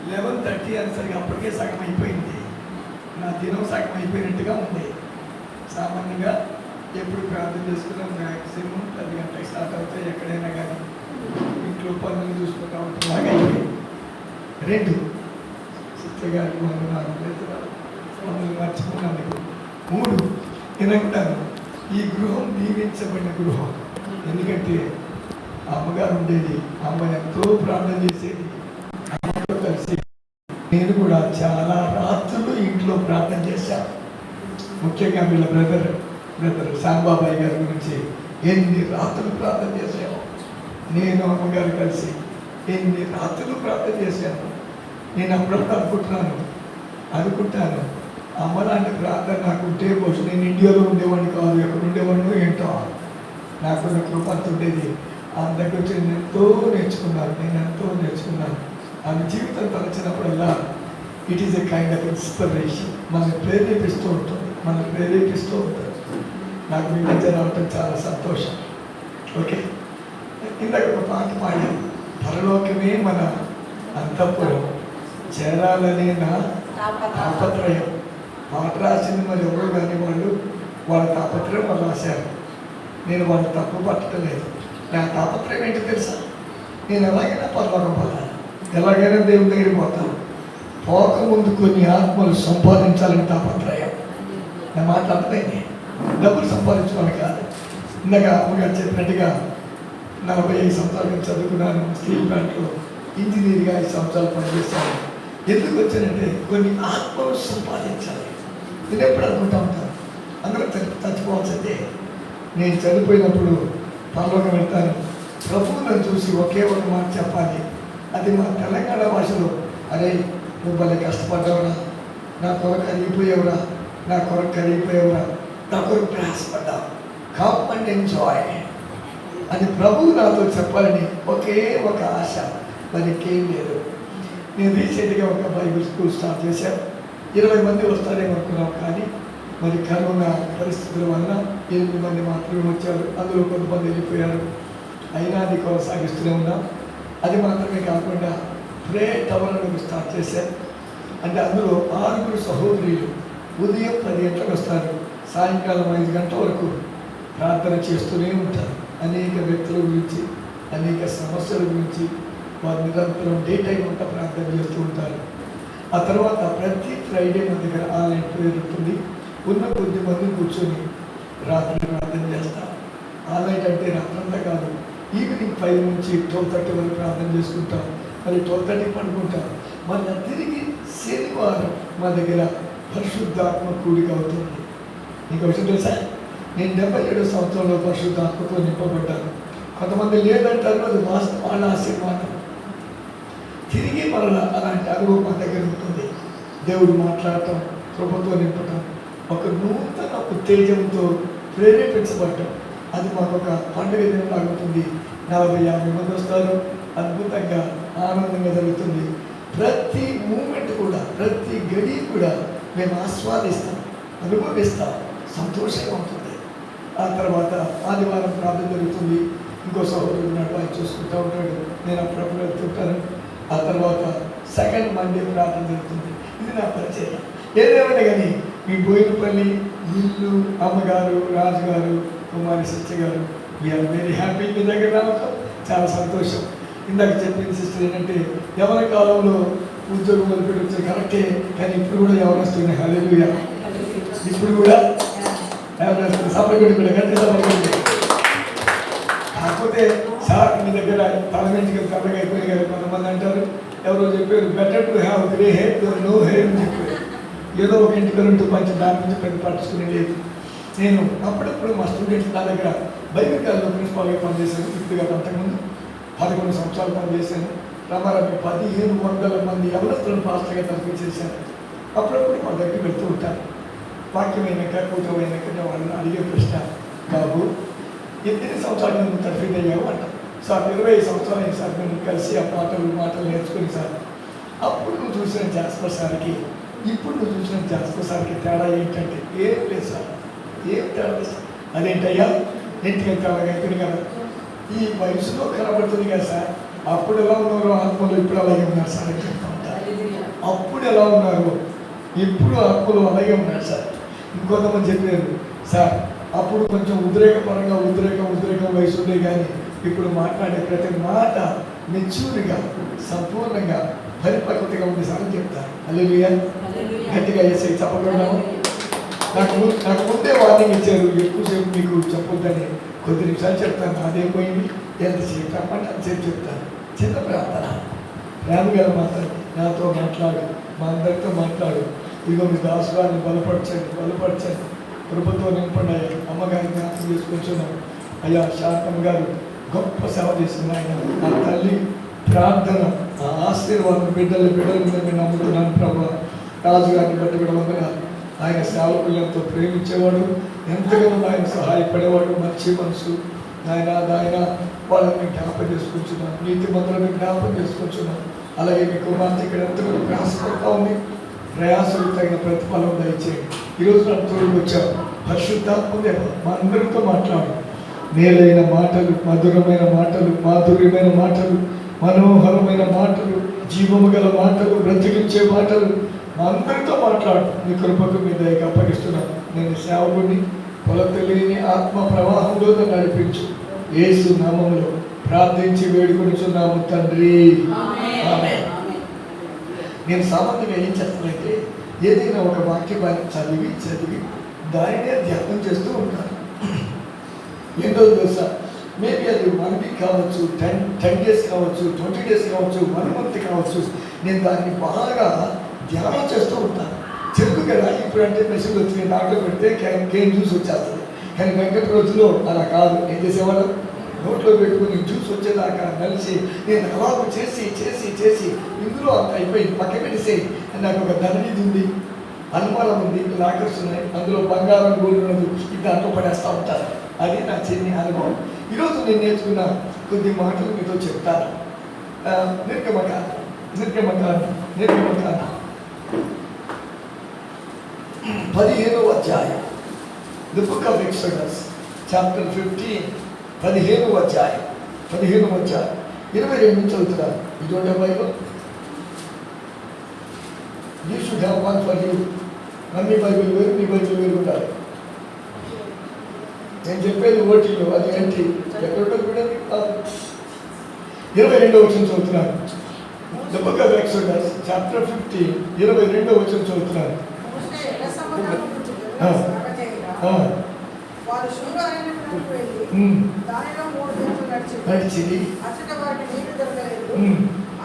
11:30 అనేసరికి అప్పటికే సగం అయిపోయింది. నా దినం సగం అయిపోయినట్టుగా ఉంది. సామాన్యంగా ఎప్పుడు ప్రార్థన చేసుకున్నాం మ్యాక్సిమం 10 గంటలకు స్టార్ట్ అవుతాయి. ఎక్కడైనా కానీ ఇంట్లో పనులు చూసుకుంటా ఉంటాం. బాగా రెండు సిస్టర్ గారికి మమ్మల్ని మర్చిపోయినందుకు. 3 నేనంటాను ఈ గృహం దీవించబడిన గృహం. ఎందుకంటే అమ్మగారు ఉండేది, అమ్మ ఎంతో ప్రార్థన చేసేది. అమ్మతో కలిసి నేను కూడా చాలా రాత్రులు ఇంట్లో ప్రార్థన చేశాను. ముఖ్యంగా వీళ్ళ బ్రదర్ శ్యాంబాబాయ్ గారి గురించి ఎన్ని రాత్రులు ప్రార్థన చేశాను. నేను అమ్మగారు కలిసి ఎన్ని రాత్రులు ప్రార్థన చేశాను. నేను అప్పుడప్పుడు అనుకుంటాను అమ్మ లాంటి ప్రార్థన నాకు ఉంటే బహుశా నేను ఇండియాలో ఉండేవాడిని కాదు, ఎక్కడ ఉండేవాడినో ఏంటో. నాకున్న కృప అంత ఉండేది. ఆమె దగ్గర వచ్చి నేను ఎంతో నేర్చుకున్నాను. ఆమె జీవితం తలచినప్పుడల్లా it is a kind of inspiration. మనల్ని ప్రేరేపిస్తూ ఉంటుంది. నాకు మీ మధ్య రావటం చాలా సంతోషం. ఓకే, ఇందాక ఒక పాట పాడాను. పరలోకమే మన అంతఃపురం, చేరాలనే నా తాపత్రయం. పాట రాసింది మరి ఎవరో కానీ వాళ్ళ తాపత్రయం వాళ్ళు రాశారు. నేను వాళ్ళు తప్పు పట్టలేదు. నా తాపత్రయం ఏంటో తెలుసా? నేను ఎలాగైనా పరలోకం పోతాను, ఎలాగైనా దేవుని దగ్గరికి పోతాను. పోకముందు కొన్ని ఆత్మలు సంపాదించాలని తాపత్రయం. నా మాట అర్థమైంది. డబ్బులు సంపాదించుకోవాలి కాదు. ఇందాక అమ్మగారు చెప్పినట్టుగా 45 సంవత్సరాలు చదువుకున్నాను. స్టీల్ ప్లాంట్లో ఇంజనీర్గా 5 సంవత్సరాలు పనిచేశాను. ఎందుకు వచ్చానంటే కొన్ని ఆత్మలు సంపాదించాలి. నేను ఎప్పుడు అనుకుంటా ఉంటాను అందరూ చచ్చిపోవాల్సిందే. నేను చనిపోయినప్పుడు పరలోకం వెళ్తాను. ప్రభువు నన్ను చూసి ఒకే ఒక మాట చెప్పాలి. అది మా తెలంగాణ భాషలో, అరే నువ్వు భలే కష్టపడ్డావురా, నా కొరకు కరిగిపోయావురా, నా కొరకు ప్రయాసపడ్డావు, కమ్ అండ్ ఎంజాయ్ అని ప్రభువు నాతో చెప్పాలని ఒకే ఒక ఆశ, మరి ఇంకేం లేదు. నేను రీసెంట్గా ఒక బైబిల్ స్కూల్ స్టార్ట్ చేశాను. 20 మంది వస్తారేమో అనుకున్నాం. కానీ మరి కరోనా పరిస్థితుల వల్ల 8 మంది మాత్రమే వచ్చారు. అందులో కొంతమంది వెళ్ళిపోయారు. అయినా అది కొనసాగిస్తూనే ఉన్నాం. అది మాత్రమే కాకుండా ప్రే టవర్ అని స్టార్ట్ చేశారు. అంటే అందులో 6 సహోదరులు ఉదయం 10 గంటలకు వస్తారు, సాయంకాలం 5 గంటల వరకు ప్రార్థన చేస్తూనే ఉంటారు. అనేక వ్యక్తుల గురించి, అనేక సమస్యల గురించి వారు నిరంతరం డే టైం అంతా ప్రార్థన చేస్తూ ఉంటారు. ఆ తర్వాత ప్రతి ఫ్రైడే మన దగ్గర ఆన్లైన్ ప్రేయర్ ఉంటుంది. ఉన్న కొద్ది మంది కూర్చొని రాత్రి ప్రార్థన చేస్తాం. ఆన్లైన్ అంటే రాత్రంతా కాదు, ఈవినింగ్ 5 నుంచి 12:30 వరకు ప్రార్థన చేసుకుంటాం. మరి 12:30 పడుకుంటాం. మళ్ళీ తిరిగి శనివారం మా దగ్గర పరిశుద్ధాత్మ కూడిక అవుతుంది. నీకు విషయం తెలుసా? నేను 77 సంవత్సరంలో పరిశుద్ధాత్మతో నింపబడ్డాను. కొంతమంది లేదంటారు, అది వాళ్ళ ఆశీర్వాదం. తిరిగి మరలా అలాంటి అనుభవం మా దగ్గర ఉంటుంది. దేవుడు మాట్లాడటం, కృపతో నింపటం, ఒక నూతన ఉత్తేజంతో ప్రేరేపించబడటం, అది మాకు ఒక పండుగ దినంలాగా ఉంటుంది. 40-50 మంది వస్తారు. అద్భుతంగా ఆనందంగా జరుగుతుంది. ప్రతి మూమెంట్ కూడా, ప్రతి గడి కూడా మేము ఆస్వాదిస్తాం, అనుభవిస్తాం, సంతోషంగా ఉంటుంది. ఆ తర్వాత ఆదివారం ప్రార్థన జరుగుతుంది. ఇంకో సహోదరుడు ఉన్నాడు, ఆయన చూసుకుంటూ ఉంటాడు. నేను అప్పుడప్పుడు వెళ్తుంటాను. ఆ తర్వాత సెకండ్ మండే ప్రార్థన జరుగుతుంది. ఇది నా పరిచయం. ఏదేమైనా కానీ మీ బోయినపల్లి ఇల్లు, అమ్మగారు, రాజుగారు, కుమారి సిస్టర్ గారు, వీఆర్ వెరీ హ్యాపీ. మీ దగ్గర రావటం చాలా సంతోషం. ఇందాక చెప్పిన సిస్టర్ ఏంటంటే యవన కాలంలో ఉద్యోగం మొదలుపెట్టి వచ్చారు, కరెక్టే. కానీ ఇప్పుడు కూడా యవనస్తున్న హల్లెలూయా. ఇప్పుడు కూడా సపరేట్ కూడా గట్టి సపరేట్. కాకపోతే సార్ మీ దగ్గర పార్లమెంట్కి కరెక్ట్గా అయిపోయింది కదా. కొంతమంది అంటారు, ఎవరో చెప్పారు better to have grey hair then no hair అని చెప్పారు. ఏదో ఒక ఇంటికి ఉంటూ కొంచెం దాని నుంచి పెద్ద పట్టించుకునే లేదు. నేను అప్పుడప్పుడు మా స్టూడెంట్స్ నా దగ్గర బైబిల్ కాలేజ్లో ప్రిన్సిపాల్గా పనిచేశాను. ఇప్పుడు అంతకుముందు 11 సంవత్సరాలు పనిచేశాను. రమారమి 1500 మంది ఎవరస్తులను పాస్టర్గా తలపించేశాను. అప్పుడప్పుడు మా దగ్గరికి వెళ్తూ ఉంటాను. వాక్యమైనాక కూటమైనాక వాళ్ళని అడిగే ప్రశ్న, బాబు ఎన్ని సంవత్సరాలు నువ్వు తరఫీదు అయ్యావు అంట. సార్ 20 సంవత్సరాలు అయింది సార్ మేము కలిసి ఆ మాటలు నేర్చుకుని సార్. అప్పుడు నువ్వు చూసిన జాస్పర్ సార్కి ఇప్పుడు నువ్వు చూసిన జాస్పర్ సార్కి తేడా ఏంటంటే, ఏం లేదు సార్, ఏం తేడా లేదు సార్. అదేంటయ్యా, ఇంటికి తేడా అయిపోయింది కదా. ఈ వయసులో కనబడుతుంది కదా సార్. అప్పుడు ఎలా ఉన్నారో ఆత్మలో ఇప్పుడు అలాగే ఉన్నారు సార్ అని చెప్తా ఉంటారు. అప్పుడు ఎలా ఉన్నారు, ఇప్పుడు ఆత్మలో అలాగే ఉన్నారు సార్. ఇంకొంతమంది చెప్పారు, సార్ అప్పుడు కొంచెం ఉద్రేకపరంగా ఉద్రేకం వయసు ఉండే కానీ ఇప్పుడు మాట్లాడే ప్రతి మాట మెచ్యూర్గా సంపూర్ణంగా పరిపక్వతగా ఉంది సార్ అని చెప్తారు. హల్లెలూయా. గట్టిగా వేసే చెప్పకుండా నాకు ముందే వార్నింగ్ ఇచ్చారు, ఎక్కువసేపు మీకు చెప్పొద్దని. కొద్ది నిమిషాలు చెప్తాను, అదేపోయింది ఎంతసేపు చెప్పండి అంతసేపు చెప్తాను. చిన్న ప్రార్థన. రాముగారు మాట్లాడు, నాతో మాట్లాడు, మా అందరితో మాట్లాడు. ఇదిగో మీ దాసుగారిని బలపరచండి, కృపతో నింపండి అయ్యా. అమ్మగారిని జ్ఞాపకం చేసుకొచ్చున్నాం అయ్యా. శాంతమ్మ గారు గొప్ప సేవ చేస్తుంది ఆయన. ఆ తల్లి ప్రార్థన, ఆ ఆశీర్వాదం బిడ్డల మీద నేను నమ్ముతున్నాను ప్రభా. రాజుగారిని బట్టి కూడా వందనాలు. ఆయన సేవకులు ఎంతో ప్రేమించేవాడు, ఎంతగానో ఆయన సహాయపడేవాడు. మంచి మనసు ఆయన వాళ్ళని జ్ఞాపకం చేసుకుంటున్నాను, నీతి మంత్రులను జ్ఞాపకం చేసుకుంటున్నాను. అలాగే మీ కుమార్తె ఇక్కడ ఎంతగానో ప్రయాసపడతా ఉంది, ప్రయాసకు తగిన ప్రతిఫలం దయచేయండి. ఈరోజు నన్ను తోడుకు వచ్చావు, పరిశుద్ధాత్మ మా అందరితో మాట్లాడు. మేలైన మాటలు, మధురమైన మాటలు, మాధుర్యమైన మాటలు, మనోహరమైన మాటలు, జీవము గల మాటలు, బ్రతికించే మాటలు మా అందరితో మాట్లాడు. మీ కృపకు మీ దయగా అప్పగిస్తున్నాను. నేను సేవకుడిని, కొలత లేని ఆత్మ ప్రవాహంలో నడిపించు. యేసు నామములో ప్రార్థించి వేడుకొనిచున్నాము తండ్రి, ఆమేన్. నేను సామాన్యంగా ఏం చేస్తానంటే ఏదైనా ఒక వాక్యాన్ని చదివి దానినే ధ్యానం చేస్తూ ఉంటాను. ఏంటో తెలుసా, మేబీ అది 1 వీక్ కావచ్చు, 10 డేస్ కావచ్చు, 20 డేస్ కావచ్చు, 1 మంత్ కావచ్చు. నేను దాన్ని బాగా ధ్యానం చేస్తూ ఉంటాను. చెరుకు కదా ఇప్పుడంటే మెసేజ్ వచ్చింది, దాంట్లో పెడితే కేన్ జ్యూస్ వచ్చేస్తుంది. కానీ వెంకట రోజులో అలా కాదు. ఏం చేసేవాళ్ళు, నోట్లో పెట్టుకుని జ్యూస్ వచ్చేదాకా కలిసి నేను అలాగ చేసి ఇందులో అంత అయిపోయింది, పక్క పెట్టేసేయి. నాకు ఒక ధననిధి ఉంది, అనుమానం ఉంది, లాకర్స్ ఉన్నాయి, అందులో బంగారం గోల్డ్ ఉన్నది, ఇది దాంట్లో పడేస్తూ ఉంటారు. అది నా చిన్న అనుభవం. ఈరోజు నేను నేర్చుకున్న కొద్ది మాటలు మీతో చెప్తాను. నిర్గమకాండ 15వ అధ్యాయం, the book of exodus chapter 15, 15వ అధ్యాయం 22 నుంచి చదువుతున్నారు. You don't have Bible? You should have one for you. Mummy Bible వేరు, మీ బైబిల్ వేరు ఉండాలి. నేను చెప్పేది ఓటీలో, అది ఏంటి ఎక్కడ 22వ వచనం చదువుతున్నాను. The book of exodus chapter 15, 22వ వచనం చదువుతున్నాను. వారు శూరు అరణ్యమునకు వెళ్ళి దానిలో 3 దినములు నడిచి అచ్చట వారికి నీళ్లు దొరకలేదు.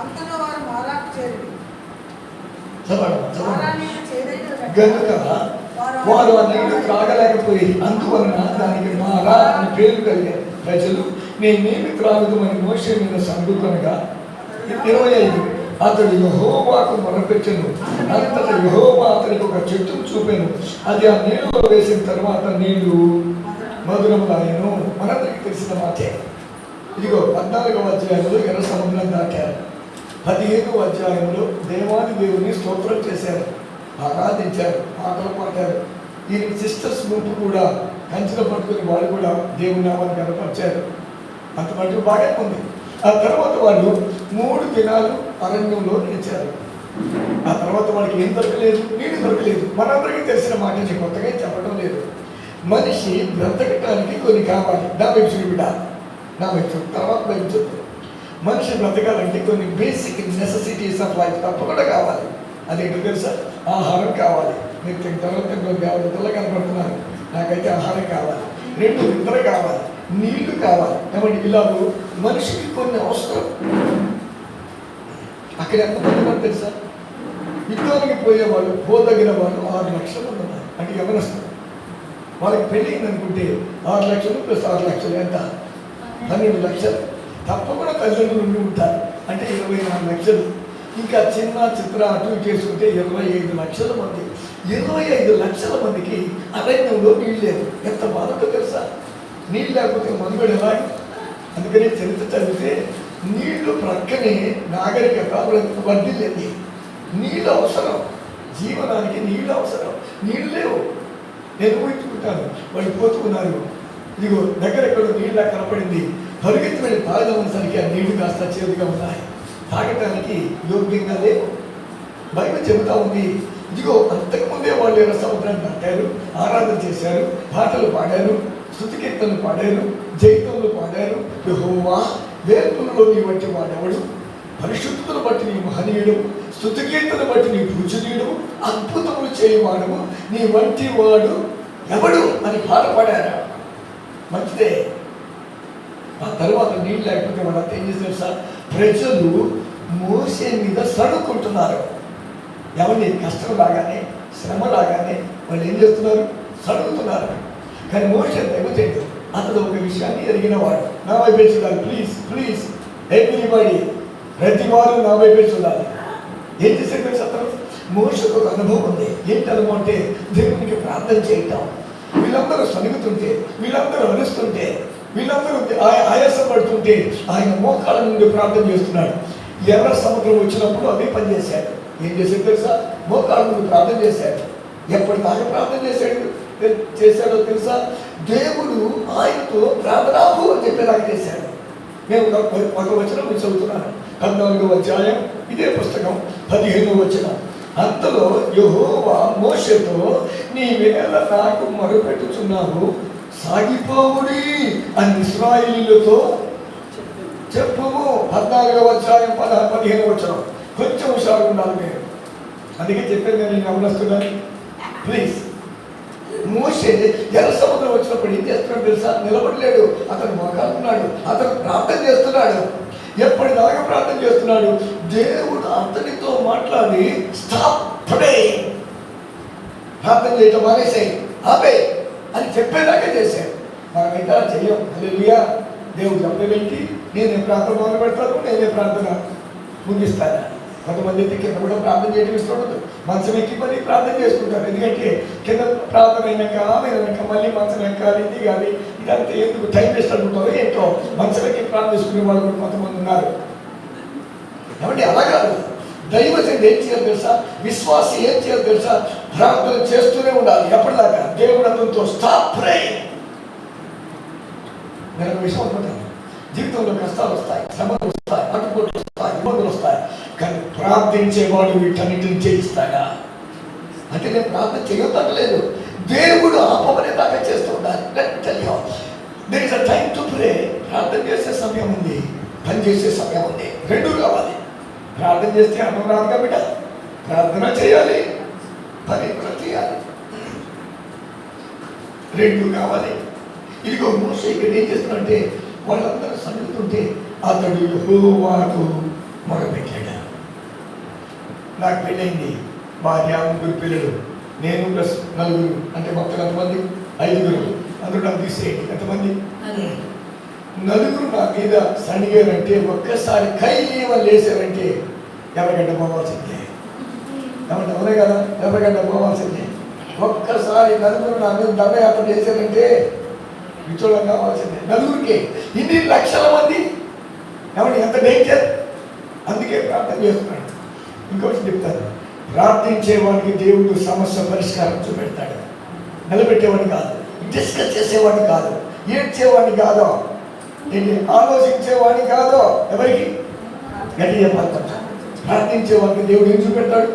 అంతలో వారు మారాకు చేరిరి. గనుక వారు ఆ నీళ్లు త్రాగలేకపోయి, అందువలన దానికి మారా అని పేరు కలిగారు. ప్రజలు నేనేమి త్రాగుదామని మోషే మీద సందుకొనగా 25 అతడు యెహోవాకు మొరపెట్టెను. అంతటా యెహోవా అతనికి ఒక చెట్టును చూపెను. అది ఆ నీళ్ళలో వేసిన తర్వాత నీళ్లు మధురములాయెను. మనందరికీ తెలిసిన మాటే. ఇదిగో 14వ అధ్యాయంలో ఎర్ర సముద్రం దాటారు. 15వ అధ్యాయంలో దేవాది దేవుని స్తోత్రం చేశారు, ఆరాధించారు, పాటలు పాడారు. ఈ సిస్టర్స్ గుంపు కూడా కంచెలు పట్టుకుని వాళ్ళు కూడా దేవుని నామాన్ని కనపరిచారు. అంత మటుకు బాగానే ఉంది. ఆ తర్వాత వాళ్ళు 3 దినాలు అరణ్యంలో నిలిచారు. ఆ తర్వాత వాళ్ళకి ఏం దొరకలేదు, నీళ్ళు దొరకలేదు. మనందరికీ తెలిసిన మాట, కొత్తగా చెప్పడం లేదు. మనిషి బ్రతకటానికి కొన్ని కావాలి. నా వైపు చూపిడ, నా వైపు తర్వాత వైపు చూపు. మనిషి బ్రతకాలంటే కొన్ని బేసిక్ నెసెసిటీస్ ఆఫ్ లైఫ్ తప్పకుండా కావాలి. అదేంటో తెలుసా, ఆహారం కావాలి. మీరు తింటారో తెల్ల కనపడుతున్నారు, నాకైతే ఆహారం కావాలి. 2 నిద్ర కావాలి, నీళ్లు కావాలి. కాబట్టి ఇలా మనిషికి కొన్ని అవసరం. అక్కడ ఎంతమంది తెలుసా, యుద్ధానికి పోయేవాళ్ళు, పోదగిన వాళ్ళు 6 లక్షల మంది ఉన్నారు. అంటే ఎవరొస్తారు, వాళ్ళకి పెళ్ళింది అనుకుంటే 6 లక్షలు ప్లస్ 6 లక్షలు ఎంత, 12 లక్షలు తప్పకుండా తల్లిదండ్రులు ఉండి ఉంటారు. అంటే 24 లక్షలు. ఇంకా చిన్న చిత్ర అటు చేసుకుంటే 25 లక్షల మంది. 25 లక్షల మందికి అరణ్యంలో నీళ్ళు లేదు. ఎంత బాధతో తెలుసా, నీళ్ళు లేకపోతే మనుగడ ఎలా. అందుకనే చరిత్ర చదివితే నీళ్లు ప్రక్కనే నాగరికత వర్ధిల్లింది. నీళ్ళు అవసరం, జీవనానికి నీళ్ళు అవసరం. నీళ్ళు లేవు. నేను ఊహించుకుంటాను, వాళ్ళు పోతున్నారు. ఇదిగో దగ్గర ఎక్కడో నీళ్ళ కనపడింది. పరిగెత్తి వెళ్ళి తాగదామనేసరికి ఆ నీళ్లు కాస్త చేదుగా ఉన్నాయి, తాగటానికి యోగ్యంగా లేవు. బైబిల్ చెబుతా ఉంది, ఇదిగో అంతకుముందే వాళ్ళు ఏదో సముద్రాన్ని దాటారు, ఆరాధన చేశారు, పాటలు పాడారు, స్తుతి కీర్తనలు పాడారు, జైతములు పాడారు. యెహోవా వేర్పులలో నీ వంటి వాడెవడు, పరిశుద్ధతను బట్టి నీ మహనీయుడు, స్తుతి కీర్తన బట్టి నీ పూజనీయుడు, అద్భుతములు చేయవాడము నీ వంటి వాడు ఎవడు అని పాట పాడారు. మంచిదే. ఆ తర్వాత నీళ్ళు లేకపోతే వాళ్ళంతా ఏం చేస్తారు సార్, ప్రజలు మోసే మీద సడుకుంటున్నారు. ఎవరిని కష్టం రాగానే, శ్రమ రాగానే వాళ్ళు ఏం చేస్తున్నారు, సడుగుతున్నారు. కానీ మోసే దైవజనుడు, అతడు ఒక విషయాన్ని ఎరిగిన వాడు. నా వైపే చూడాలి, ప్లీజ్ ప్లీజ్ ఎవ్రీబడి, ప్రతి వారు నా వైపే చూడాలి. ఏం చేసే తెలుసు, అతను మోసకు ఒక అనుభవం ఉంది. ఏంటి అనుభవం అంటే దేవునికి ప్రార్థన చేయటం. వీళ్ళందరూ సనుగుతుంటే, వీళ్ళందరూ అరుస్తుంటే, వీళ్ళందరూ ఆయాసం పడుతుంటే ఆయన మోకాళ్ళ నుండి ప్రార్థన చేస్తున్నాడు. ఎర్ర సముద్రం వచ్చినప్పుడు అదే పని చేశాడు. ఏం చేశాడు తెలుసా, మోకాళ్ళ నుండి ప్రార్థన చేశాడు. ఎప్పటిదాకా ప్రార్థన చేశాడో తెలుసా, దేవుడు ఆయనతో ప్రార్థనాపు అని చెప్పేలాగా చేశాడు. నేను ఒక వచనం చదువుతున్నాను, 14వ అధ్యాయం ఇదే పుస్తకం 15వ వచనం. అంతలో యెహోవా మోషేతో, నీవేళ నాకు మొరపెట్టుచున్నావు, సాగిపోవుడి అని ఇశ్రాయేలీయులతో చెప్పుము. 14వ అధ్యాయం 15వ వచనం. కొంచెం హుషారు ఉండాలి మీరు. అందుకే చెప్పాను నేను గమనిస్తున్నాను, ప్లీజ్. మోషే ఎర్ర సముద్రం వచ్చినప్పుడు ఏం చేస్తున్నాడు తెలుసా, నిలబడలేడు, అతను మోకాడుతున్నాడు, అతను ప్రార్థన చేస్తున్నాడు. ఎప్పటిదాకా ప్రార్థన చేస్తున్నాడు, దేవుడు అతనితో మాట్లాడి స్టాప్ టుడే, ప్రార్థన చేయటం మానేసాయి, ఆపే అని చెప్పేదాకా చేశాడు. మనమైతే చెయ్యం. హల్లెలూయా. దేవుడు చెప్పేంటి, నేనే ప్రార్థన మొదలు పెడతాను, నేనే ప్రార్థన ముగిస్తాను. కొంతమంది అయితే కింద కూడా ప్రార్థన చేయడం ఇష్టం ఉండదు, మంచం ఎక్కి మళ్ళీ ప్రార్థన చేసుకుంటారు. ఎందుకంటే కింద ప్రార్థన అయినాక మళ్ళీ మంచం ఎక్కాలి, దిగాలి, ఇదంతా ఎందుకు టైం వేస్ట్ అనుకుంటారో ఏంటో మంచం ఎక్కి ప్రార్థన చేసుకునే వాళ్ళు కూడా కొంతమంది ఉన్నారు. కాబట్టి అలా కాదు. దైవజనుడు ఏం చేయాలి తెలుసా, విశ్వాసి ఏం చేయాలి తెలుసా, ప్రార్థన చేస్తూనే ఉండాలి. ఎప్పటిదాకా దేవుడు అతనితో స్టాప్ ప్రేయింగ్. నేను ఒక విషయం అనుకుంటాను, జీవితంలో కష్టాలు వస్తాయి, శ్రమలు వస్తాయి, అడ్డుకోట్లు వస్తాయి, ఇబ్బందులు వస్తాయి, కానీ ప్రార్థించేవాడు వీటన్నిటిని చేయిస్తాడా అంటే నేను ప్రార్థన చేయొద్దలేదు, దేవుడు ఆపమనే దాకా చేస్తూ ఉండాలి. There is a time to pray. ప్రార్థన చేసే సమయం ఉంది, పని చేసే సమయం ఉంది, రెండు కావాలి. ప్రార్థన చేస్తే అన్నం రాదు కాబట్టి ప్రార్థన చేయాలి, పని కూడా చేయాలి, రెండు కావాలి. ఇదిగో మోషే ఇక్కడ ఏం చేస్తున్నాడంటే, వాళ్ళందరూ సన్నిహితుంటే అతడు యెహోవాకు మొరపెట్టాడు. నాకు పెళ్ళైంది, భార్య, 3 పిల్లలు, నేను ప్లస్ 4 అంటే మొత్తం ఎంతమంది, 5. అందరూ నాకు తీసేయండి, ఎంతమంది, 4 నా మీద సణిగారంటే, ఒక్కసారి కైలేవని లేసారంటే ఎవరికంటే పోవాల్సిందే. ఏమంటే అవునే కదా, ఎవరికంటే పోవాల్సిందే. ఒక్కసారి 4 నా మీద దండయాత్ర చేశారంటే విచోళం కావాల్సిందే. 4కే ఇన్ని లక్షల మంది, ఏమంటే ఎంత డేంజర్. అందుకే ప్రార్థన చేస్తున్నాడు. ఇంకోటి చెప్తాను, ప్రార్థించేవాడికి దేవుడు సమస్య పరిష్కారం చూపెడతాడు. నిలబెట్టేవాడిని కాదు, డిస్కస్ చేసేవాడిని కాదు, ఏడ్చేవాడిని కాదు, ఆలోచించేవాడిని కాదు. ఎవరికి గట్టి చెప్పాలి, ప్రార్థించేవాడికి దేవుడు ఏం చూపెడతాడు,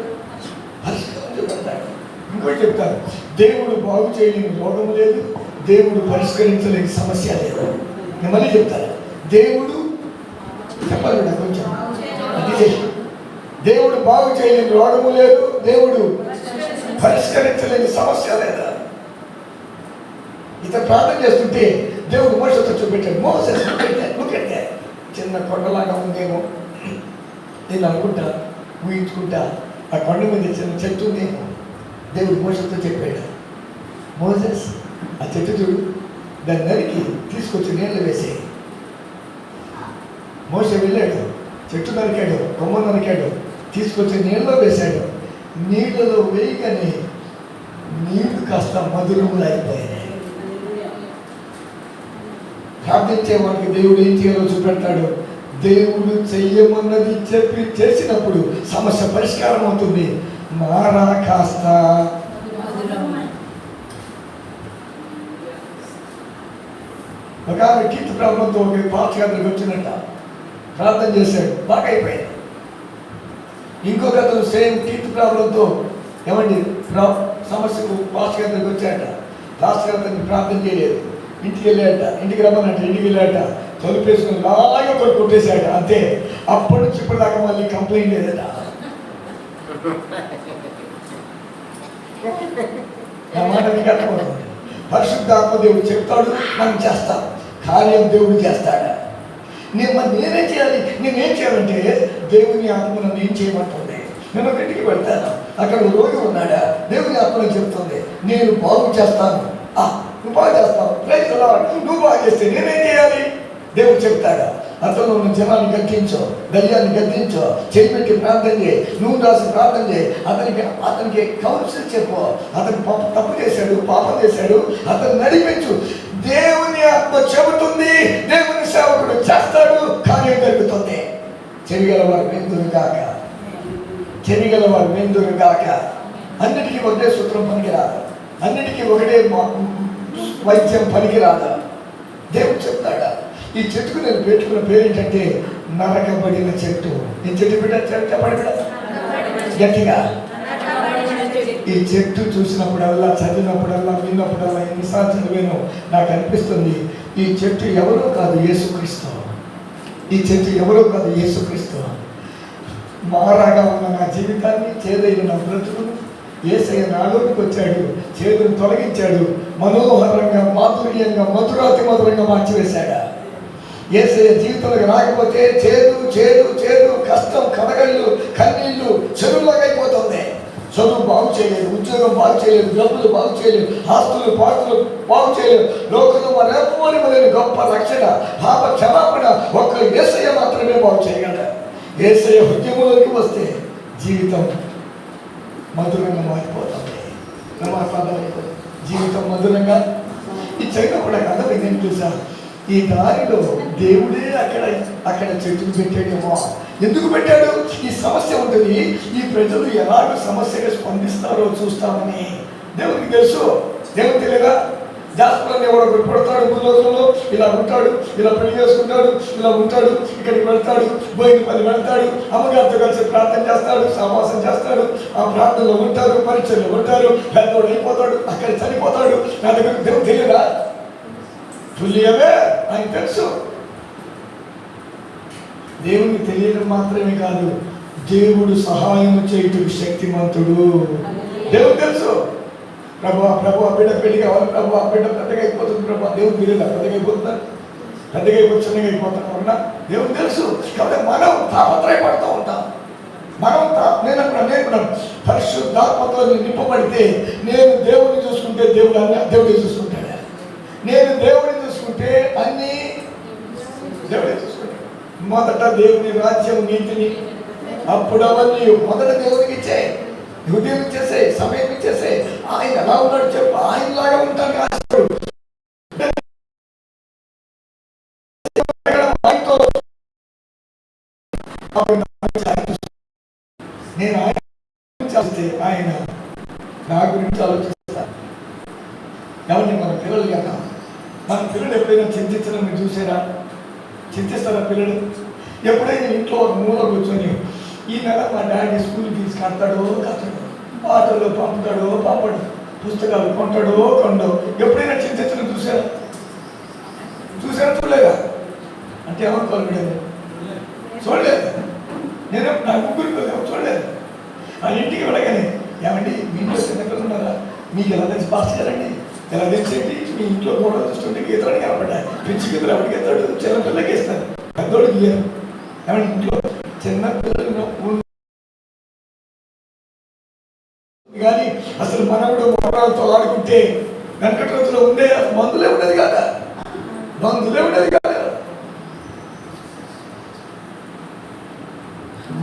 పరిష్కారం చూపెడతాడు. ఇంకోటి చెప్తాను, దేవుడు బాగు చేయలేని రోగం లేదు, దేవుడు పరిష్కరించలేని సమస్య లేదు. నేను మళ్ళీ చెప్తాను, దేవుడు చెప్పాలి కొంచెం అది, దేవుడు బాగు చేయలేని రోగము లేదు, దేవుడు పరిష్కరించలేని సమస్య లేదా. ఇతను ప్రార్థన చేస్తుంటే దేవుడు మోషతో చూపెట్టాడు. మోసెస్ నువ్వుకెట్టే చిన్న కొండలాగా ఉందేమో నేను అనుకుంటా, ఊహించుకుంటా, ఆ కొండ మీద చిన్న చెట్టు ఉందేమో. దేవుడు మోషతో చెప్పాడు, మోసెస్ ఆ చెట్టు చూడు, దాన్ని నరికి తీసుకొచ్చి నీళ్ళు వేసే. మోసే వెళ్ళాడు, చెట్టు నరికాడు, కొమ్మ నరికాడు, తీసుకొచ్చి నీళ్ళలో వేశాడు. నీళ్ళలో వేయగానే నీళ్లు కాస్త మధురములు అయిపోయాయి. ప్రార్థించేవాడికి దేవుడు ఏం చేయాలో చూపెడతాడు. దేవుడు చెయ్యమన్నది చెప్పి చేసినప్పుడు సమస్య పరిష్కారం అవుతుంది. మారా కాస్త ఒక ఆమె కీర్తి ప్రాబ్లంతో ఒక పాత గదిలోకి వచ్చినట్ట ప్రార్థన చేశాడు, బాగా అయిపోయింది. ఇంకొక అతను సేమ్ కీర్తి ప్రాబ్లంతో ఏమండి సమస్యకు పాస్టర్ గారి దగ్గరికి వచ్చాట. పాస్టర్ గారు అతన్ని ప్రార్థన చేయలేదు. ఇంటికి వెళ్ళాట, ఇంటికి రమ్మన్నట్ట, ఇంటికి వెళ్ళాట, తలుపేసుకుని అలాగే ఒకటి కొట్టేశాట. అంతే. అప్పటి నుంచి ఇప్పటిదాకా మళ్ళీ కంప్లైంట్ లేదట. నా మాట మీకు అర్థమవుతుంది. పరిశుద్ధాత్మ దేవుడు చెప్తాడు, మనం చేస్తాం. కార్యం దేవుడు చేస్తాడా? నేనేం చేయాలి? నేనేం చేయాలంటే దేవుని ఆత్మ నన్ను ఏం చేయమంటుంది. నేను ఒక ఇంటికి వెళ్తాను, అక్కడ రోగి ఉన్నాడా, దేవుని ఆత్మ చెప్తుంది నేను బాగు చేస్తాను. నువ్వు బాగు చేస్తావు, నువ్వు బాగు చేస్తే నేనేం చేయాలి? దేవుడు చెప్తాడా? అతను ఉన్న జనాన్ని గద్దించో, దయ్యాన్ని గద్దించో, చేపెట్టి ప్రార్థన చేయి, నువ్వు రాసి ప్రార్థన చేయి, అతనికి కౌన్సిల్ చెప్పు. అతను తప్పు చేశాడు, పాపం చేశాడు, అతను నడిపించు. దేవుని ఆత్మ చెబుతుంది, దేవుని సేవకుడు చేస్తాడు, కార్యం జరుగుతుంది. చెవిగలవారు విందురు గాక, చెవిగలవారు విందురు గాక. అన్నిటికీ ఒకటే సూత్రం పనికిరాదు, అన్నిటికీ ఒకటే వైద్యం పనికిరాదు. దేవుడు చెప్తాడా? ఈ చెట్టుకు నేను పెట్టుకున్న పేరు ఏంటంటే నరకబడిన చెట్టు. ఈ చెట్టు చెప్పండి గట్టిగా. ఈ చెట్టు చూసినప్పుడల్లా, చదివినప్పుడల్లా, విన్నప్పుడల్లా, ఎన్నిసార్లు చదివానో నాకు అనిపిస్తుంది ఈ చెట్టు ఎవరో కాదు, యేసుక్రీస్తు. ఈ చెట్టు ఎవరో కాదు, యేసుక్రీస్తు. మారాగా ఉన్న నా జీవితాన్ని, చేదైన నా బ్రతుకును యేసయ్య నాలోకి వచ్చాడు, చేదును తొలగించాడు, మనోహరంగా, మాధుర్యంగా, మధురాతి మధురంగా మార్చివేశాడు. యేసయ్య జీవితంలోకి రాకపోతే చేదు చేదు చేదు, కష్టం, కడగళ్ళు, కన్నీళ్ళు చెరువులాగా అయిపోతుంది. చదువు బాగు చేయలేదు, ఉద్యోగం బాగు చేయలేదు, డబ్బులు బాగు చేయలేదు, ఆస్తులు పాస్తులు బాగు చేయలేదు. లోకంలో మరెవ్వరి గొప్ప రక్షణ, పాప క్షమాపణ ఒక్క యేసయ్య మాత్రమే బాగు చేయగలడు. యేసయ్య హృదయంలోకి వస్తే జీవితం మధురంగా మారిపోతుంది. జీవితం మధురంగా. ఈ చదివినప్పుడు నాకు అర్థమైంది ఏం తెలుసా? ఈ దారిలో దేవుడే అక్కడ చెట్టును పెట్టాడేమో. ఎందుకు పెట్టాడు? ఈ సమస్య ఉంటుంది, ఈ ప్రజలు ఎలాగ సమస్యగా స్పందిస్తారో చూస్తామని దేవుడికి తెలుసు. దేవుడు తెలియదా? జాస్పర్ ఎవడో పడతాడు, భూలోకంలో ఇలా ఉంటాడు, ఇలా పెళ్లి చేసుకుంటాడు, ఇలా ఉంటాడు, ఇక్కడికి వెళ్తాడు, బోయినపల్లి వెళ్తాడు, అమ్మగారితో కలిసి ప్రార్థన చేస్తాడు, సమాసం చేస్తాడు, ఆ ప్రార్థనలో ఉంటారు, పరీక్షల్లో ఉంటారు, పెద్దోడు అయిపోతాడు, అక్కడ చనిపోతాడు. నా దగ్గర దేవుడు తెలియదా? తుల్యమే ఆయన తెలుసు. దేవునికి తెలియడం మాత్రమే కాదు, దేవుడు సహాయం చేయటం శక్తిమంతుడు. దేవుడు తెలుసు. ప్రభు బిడ్డ పెళ్లి కావాలి, ప్రభు బిడ్డ పెద్దగా అయిపోతుంది, ప్రభు దేవుడు తెలియదా? పెద్దగా అయిపోతున్నారు, పెద్దగా అయిపోతుంది, చిన్నగా అయిపోతున్నా దేవుడు తెలుసు. కాబట్టి మనం తాపత్రయపడుతూ ఉంటాం. నేను పరిశుద్ధాత్మతో నింపబడితే నేను దేవుడిని చూసుకుంటే దేవుడే చూసుకుంటాడు. నేను దేవుడిని చూసుకుంటే అన్నీ దేవుడే చూసుకుంటాడు. మొదట దేవుని రాజ్యం, నీతిని, అప్పుడు అవన్నీ మొదట దేవునికి ఇచ్చాయి. ఉదయం ఇచ్చేసే, సమయం ఇచ్చేసే. ఆయన ఎలా ఉన్నాడు చెప్పు, ఆయనలాగా ఉంటాను ఆశడు. నేను ఆయన గురించి ఆయన నా గురించి ఆలోచిస్తాను. ఎవరిని మన పిల్లలు కదా, మన పిల్లలు ఎప్పుడైనా చింతించడం మీరు చూసారా? చింతిస్తారా పిల్లలు? ఎప్పుడైనా ఇంట్లో ఒక మూల కూర్చొని ఈ నెల మా డాడీ స్కూల్ ఫీజు కడతాడో ఆటోలో పంపుతాడో పంపడు, పుస్తకాలు కొంటాడో కొండో, ఎప్పుడైనా చింతించడం చూసారా? చూడలేదా? అంటే ఏమనుకోవాలి బిడ్డలు? చూడలేదు. నేను నా ముగ్గురికి చూడలేదు. ఆ ఇంటికి వెళ్ళగానే ఏమండి మీ ఇంట్లో చిన్నపిల్లలు ఉన్నారా? మీకు ఎలా తెలిసి పాస్ చేయాలండి? ఎలా తెలిసేది? మీ ఇంట్లో కూడా చూస్తుంటే గీతలు కనపడ్డాయి. పిచ్చి గీతలు ఎవరికి ఎత్తాడు? చిన్న పిల్లలకి ఇస్తారు, పెద్దోడికి ఇయ్యారు. ఏమంటే ఇంట్లో చిన్న పిల్లలు కానీ అసలు మనవుడు మొహరాలతో ఆడుకుంటే వెంకటరథులో ఉండే మందులే ఉండేది కాదా?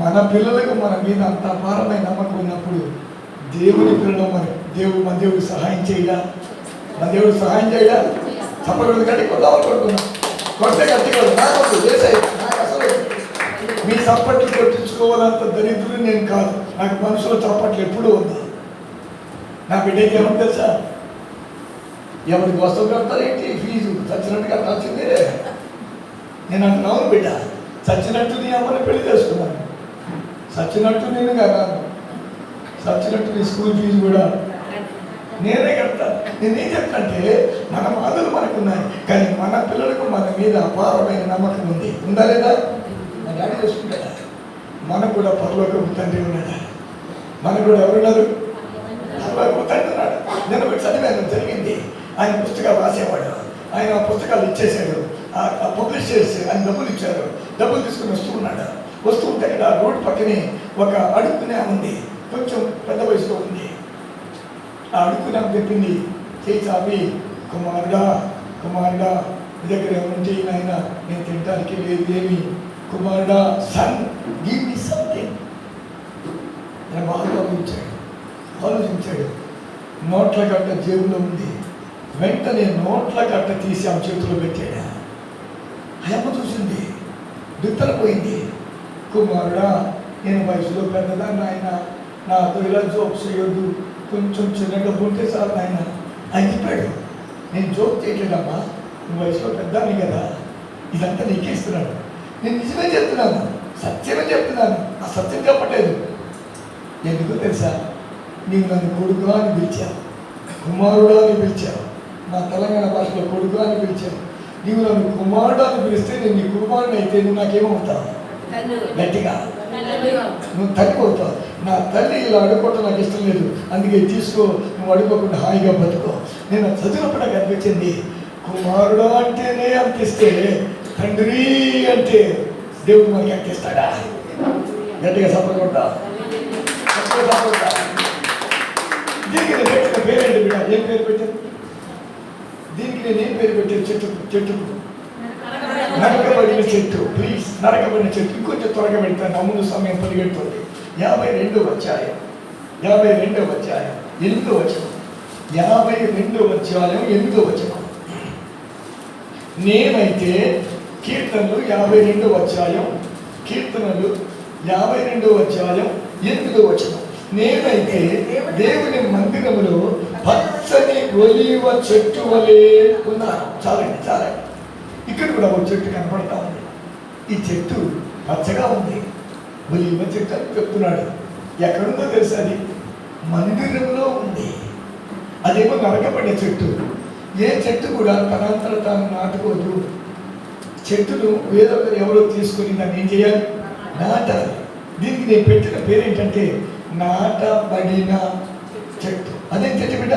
మన పిల్లలకు మన మీద అంత అపారమైన నమ్మకం ఉన్నప్పుడు దేవుని పిల్లలు మన దేవుడు సహాయం చేయడా? చెప్పకూడదు కానీ కొద్దామనుకుంటున్నాం. కొట్టే గట్టిగా నాకు అసలు మీ చప్పట్లు కొట్టించుకోవాలంత దరిద్రుడు నేను కాదు. నాకు మనుషుల చప్పట్లు ఎప్పుడూ ఉంది. నా బిడ్డకి ఏమని తెలుసా? ఎవరికి వస్తువు కడతారేంటి? ఫీజు చచ్చినట్టుగా కట్టాల్సిందే. నేను అంటున్నాను బిడ్డ, చచ్చినట్టు నీ అమ్మని పెళ్లి చేసుకున్నాను, చచ్చినట్టు నేను కాదు. సచ్చినట్టు నీ స్కూల్ ఫీజు కూడా నేనే కడతాను. నేనేం చెప్తానంటే మన బాధలు మనకున్నాయి, కానీ మన పిల్లలకు మన మీద అపారమైన నమ్మకం ఉంది. ఉందా లేదా? మన డాడీ చూసుకుంటాడా? మనకు కూడా పరలోకపు తండ్రి ఉన్నాడా? మనకు కూడా ఎవరున్నారు? పరలోకపు తండ్రి ఉన్నాడు. నేను ఒకటి చదివాను, జరిగింది. ఆయన పుస్తకాలు రాసేవాడు, ఆయన పుస్తకాలు ఇచ్చేసాడు, పబ్లిష్ చేసి ఆయన డబ్బులు ఇచ్చారు. డబ్బులు తీసుకుని వస్తూ ఉన్నాడు. వస్తూ ఉంటే అక్కడ రోడ్డు పక్కనే ఒక అడుక్కునే ఉంది, కొంచెం పెద్ద వయసులో ఉంది. ఆ అడుక్కునే చెప్పింది, చేయి చాపి, కుమారుడా కుమారుడా మీ దగ్గర ఏమంటే ఆయన నేను తినడానికి లేదు ఏమి, కుమారుడా సన్ గివ్ మీ సంథింగ్. ఆయన బాగా ఆలోచించాడు. నోట్ల కట్ట జేబులో ఉంది. వెంటనే నోట్ల కట్ట తీసి ఆమె చేతిలో పెట్టాడు. అమ్మ చూసింది, బిత్తరపోయింది. కుమారుడా నేను వయసులో పెద్దదాన్ని, ఆయన నాతో ఇలా జోక్స్ చేయొద్దు, కొంచెం చిన్న డబ్బు ఉంటే చాలు ఆయన అని చెప్పాడు. నేను జోక్ చేయలేదమ్మా, నువ్వు వయసులో పెద్దాన్ని కదా, ఇదంతా నీకే ఇస్తున్నాను. నేను నిజమే చెప్తున్నాను, సత్యమే చెప్తున్నాను, ఆ సత్యం చెప్పట్లేదు. ఎందుకో తెలుసా? నీవు నన్ను కొడుకు అని పిలిచావు, కుమారుడు అని పిలిచావు. నా తెలంగాణ భాషలో కొడుకు అని పిలిచావు. నీవు నన్ను కుమారుడు అని పిలిస్తే నేను నీ కుమారుడు అయితే నువ్వు నాకేమవుతావు? గట్టిగా నువ్వు తల్లి అవుతావు. నా తల్లి ఇలా అడుక్కోవటం నాకు ఇష్టం లేదు, అందుకే తీసుకో, నువ్వు అడుక్కోకుండా హాయిగా బతుకో. నేను చదివినప్పుడు నాకు అనిపించింది, కుమారుడు అంటేనే అంతిస్తే తండ్రి అంటే దేవుడు మనకి అంతిస్తాడా? గట్టిగా సపోర్ట్ కొట్టా. దీనికి నేను పెట్టిన పేరేంటి బిడ్డ? ఏం పేరు పెట్టాను దీనికి? నేను ఏం పేరు పెట్టాను? చెట్టుకు నరకబడిన చెట్టు. ప్లీజ్, నరకబడిన చెట్టు. ఇంకొంచెం త్వరగా పెడతాను, అమ్ముడు సమయం పరిగెడుతుంది. 52వ అధ్యాయం 8వ వచనం. 52వ అధ్యాయం 8వ వచనం. నేనైతే కీర్తనలు 52వ అధ్యాయం 8వ వచనం. నేనైతే దేవుని మందిరములో పచ్చని ఒలీవ చెట్టు వలె ఉన్నాను. చాలండి. ఇక్కడ కూడా ఒక చెట్టు కనపడతా ఉంది. ఈ చెట్టు పచ్చగా ఉంది, ఒలీవ చెట్టు అని చెప్తున్నాడు. ఎక్కడుందో తెలుసా? అది మందిరంలో ఉంది. అదేమో నరకబడిన చెట్టు. ఏ చెట్టు కూడా తనంతట తాను నాటుకోదు. చెట్టును వేరొకరు ఎవరో తీసుకుని దాన్ని ఏం చేయాలి? నాటాలి. దీనికి నేను పెట్టిన పేరేంటంటే నాటబడిన చెట్టు. అదేం చెట్టు బిడ్డ?